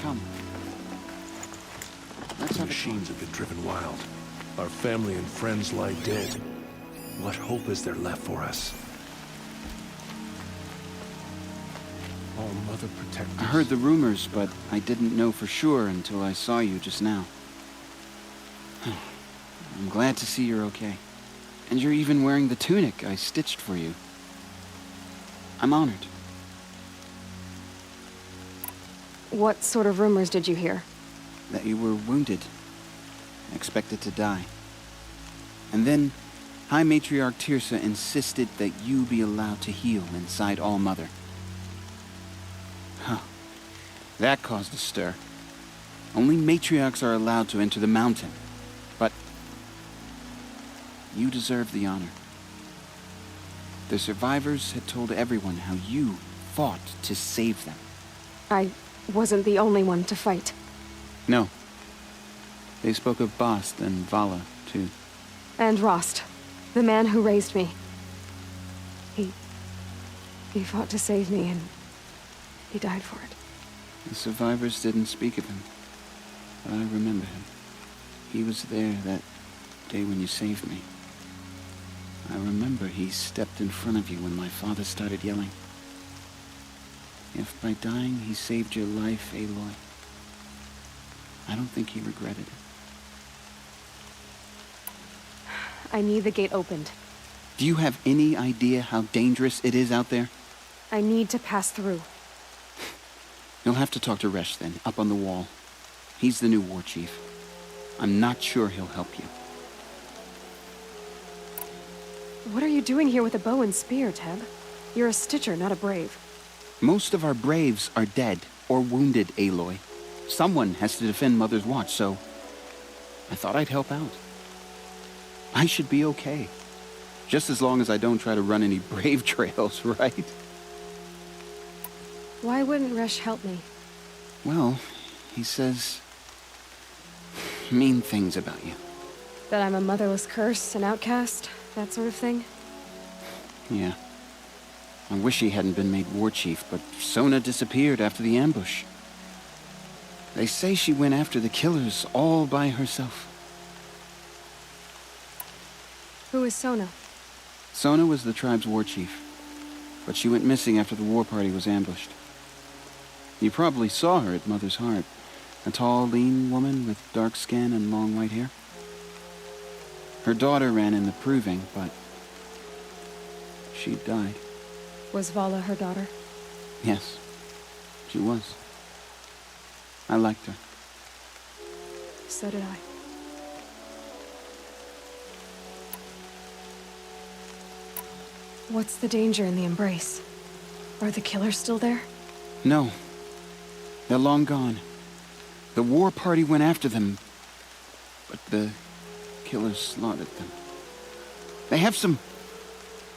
Come. Let's The have a machines have been driven wild. Our family and friends lie dead. What hope is there left for us? All Mother protect us. I heard the rumors, but I didn't know for sure until I saw you just now. I'm glad to see you're okay. And you're even wearing the tunic I stitched for you. I'm honored. What sort of rumors did you hear? That you were wounded. Expected to die. And then, High Matriarch Tirsa insisted that you be allowed to heal inside All Mother. Huh. That caused a stir. Only matriarchs are allowed to enter the mountain. But you deserve the honor. The survivors had told everyone how you fought to save them. I wasn't the only one to fight. No. They spoke of Bast and Vala, too. And Rost, the man who raised me. He fought to save me, and he died for it. The survivors didn't speak of him, but I remember him. He was there that day when you saved me. I remember he stepped in front of you when my father started yelling. If by dying he saved your life, Aloy, I don't think he regretted it. I need the gate opened. Do you have any idea how dangerous it is out there? I need to pass through. You'll have to talk to Resh then, up on the wall. He's the new war chief. I'm not sure he'll help you. What are you doing here with a bow and spear, Teb? You're a Stitcher, not a Brave. Most of our Braves are dead or wounded, Aloy. Someone has to defend Mother's Watch, so I thought I'd help out. I should be okay. Just as long as I don't try to run any Brave trails, right? Why wouldn't Resh help me? Well, he says mean things about you. That I'm a motherless curse, an outcast, that sort of thing? Yeah. I wish he hadn't been made war chief, but Sona disappeared after the ambush. They say she went after the killers all by herself. Who is Sona? Sona was the tribe's war chief, but she went missing after the war party was ambushed. You probably saw her at Mother's Heart. A tall, lean woman with dark skin and long white hair. Her daughter ran in the proving, but she died. Was Vala her daughter? Yes, she was. I liked her. So did I. What's the danger in the Embrace? Are the killers still there? No. They're long gone. The war party went after them, but the killers slaughtered them. They have some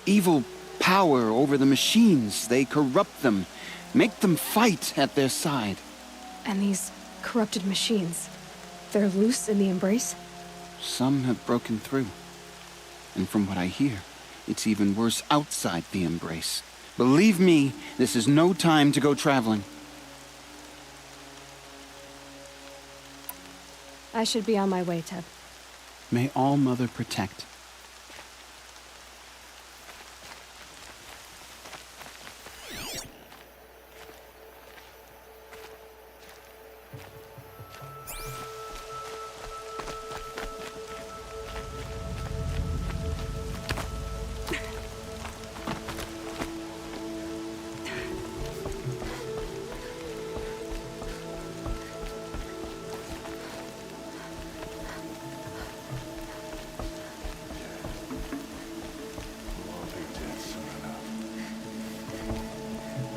evil power over the machines. They corrupt them, make them fight at their side. And these corrupted machines, they're loose in the Embrace? Some have broken through. And from what I hear, it's even worse outside the Embrace. Believe me, this is no time to go traveling. I should be on my way, Teb. May All Mother protect.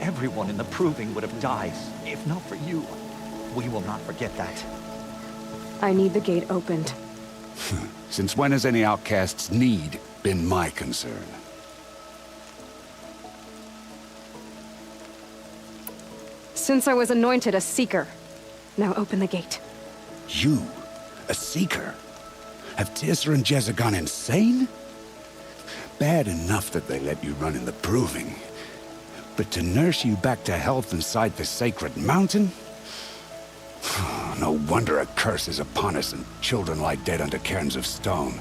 Everyone in the Proving would have died, if not for you. We will not forget that. I need the gate opened. Since when has any outcast's need been my concern? Since I was anointed a Seeker. Now open the gate. You? A Seeker? Have Teersa and Jezza gone insane? Bad enough that they let you run in the Proving. But to nurse you back to health inside the sacred mountain? No wonder a curse is upon us and children lie dead under cairns of stone.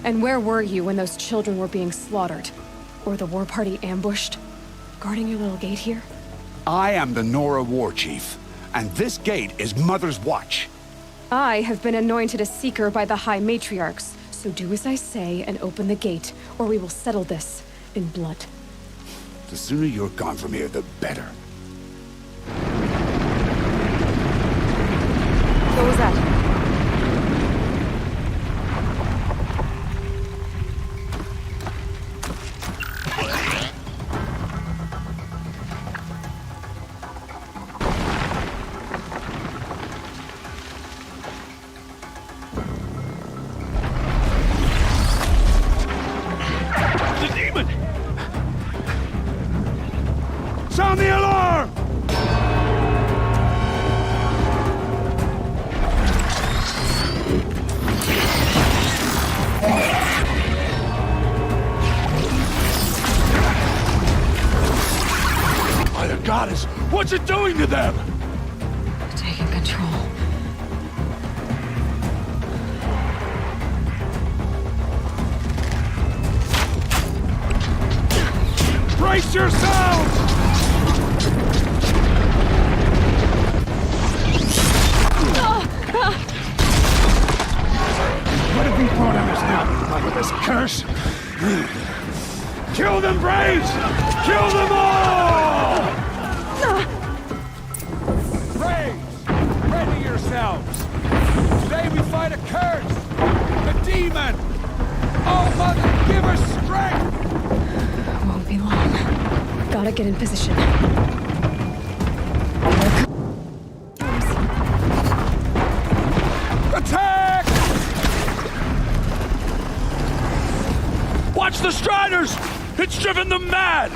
And where were you when those children were being slaughtered? Or the war party ambushed? Guarding your little gate here? I am the Nora War Chief, and this gate is Mother's watch. I have been anointed a Seeker by the High Matriarchs, so do as I say and open the gate, or we will settle this in blood. The sooner you're gone from here, the better. What was that? Sound the alarm! By the goddess, what's it doing to them? Taking control. Brace yourselves! What have we brought on us now? Like with this curse? Kill them, Braves! Kill them all! Braves, ready yourselves! Today we fight a curse! A demon! Oh, Mother, give us strength! Won't be long. Gotta get in position. Attack! Watch the Striders! It's driven them mad!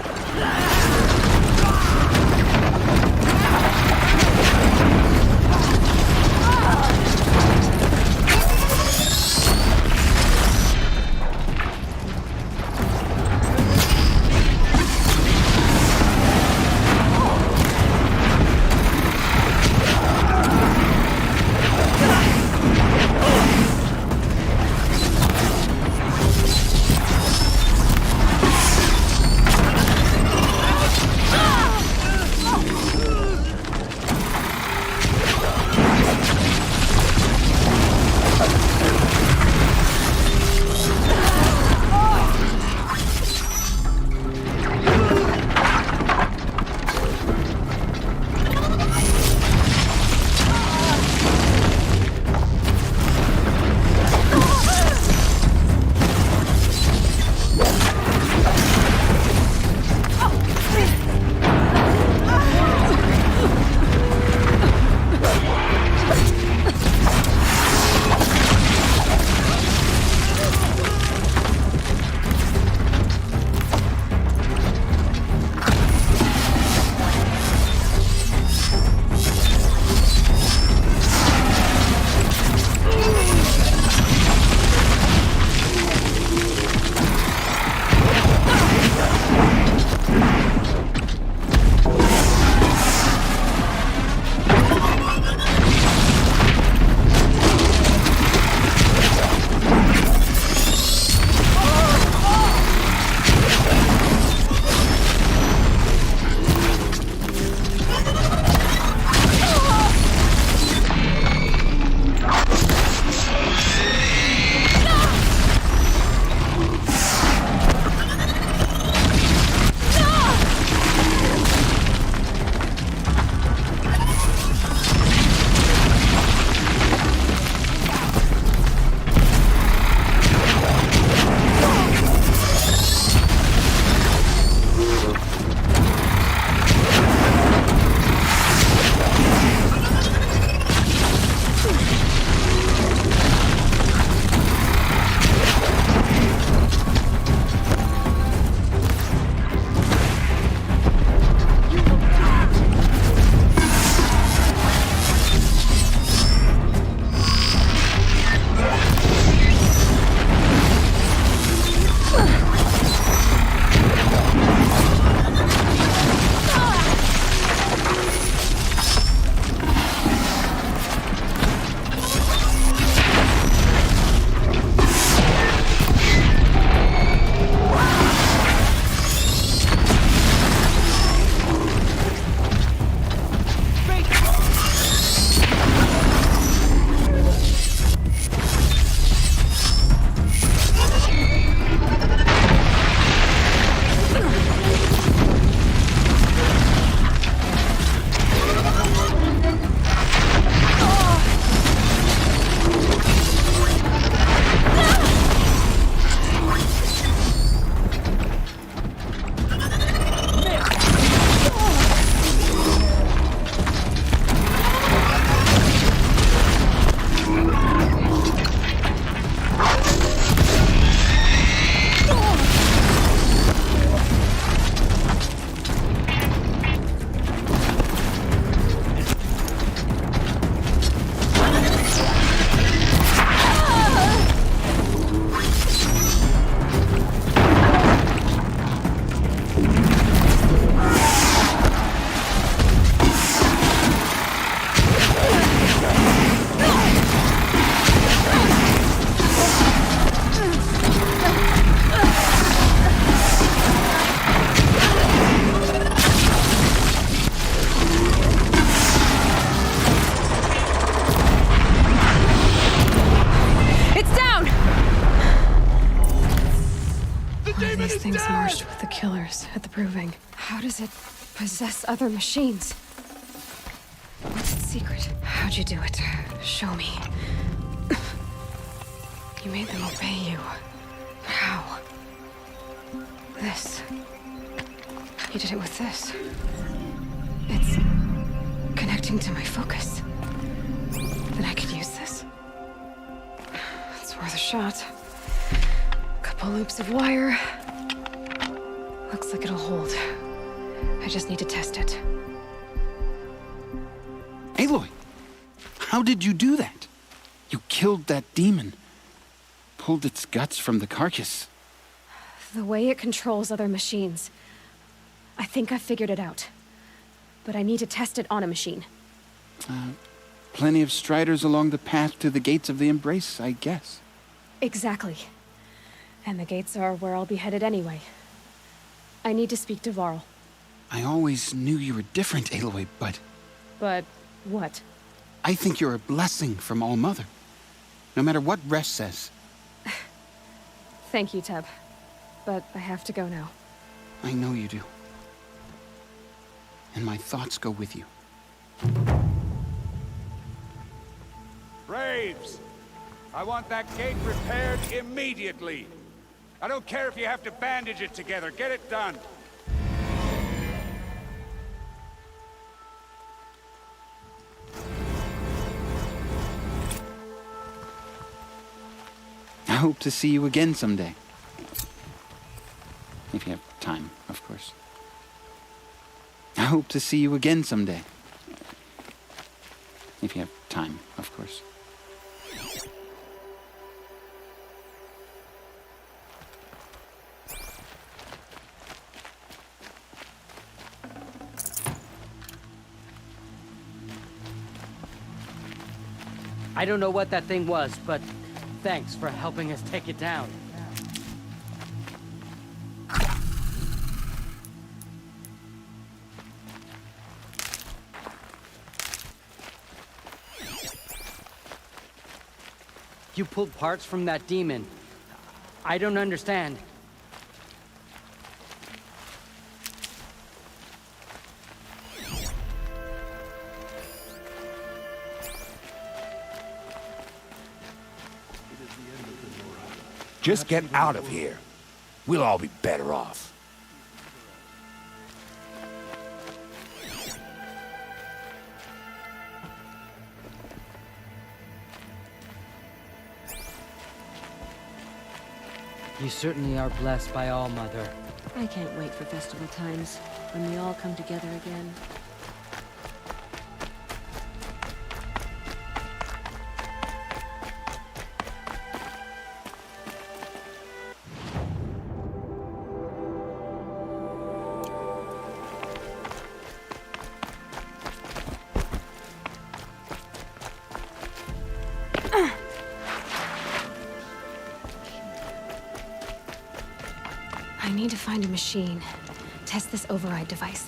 Things marched with the killers at the Proving. How does it possess other machines? What's its secret? How'd you do it? Show me. You made them obey you. How? This. You did it with this. It's connecting to my focus. Then I could use this. It's worth a shot. Couple loops of wire. Looks like it'll hold. I just need to test it. Aloy! How did you do that? You killed that demon. Pulled its guts from the carcass. The way it controls other machines. I think I figured it out. But I need to test it on a machine. Plenty of striders along the path to the gates of the Embrace, I guess. Exactly. And the gates are where I'll be headed anyway. I need to speak to Varl. I always knew you were different, Aloy, but... But what? I think you're a blessing from All-Mother. No matter what Resh says. Thank you, Teb. But I have to go now. I know you do. And my thoughts go with you. Braves! I want that gate repaired immediately. I don't care if you have to bandage it together. Get it done. I hope to see you again someday. If you have time, of course. I hope to see you again someday. If you have time, of course. I don't know what that thing was, but thanks for helping us take it down. You pulled parts from that demon. I don't understand. Just get out of here. We'll all be better off. You certainly are blessed by All Mother. I can't wait for festival times, when we all come together again. I need to find a machine. Test this override device.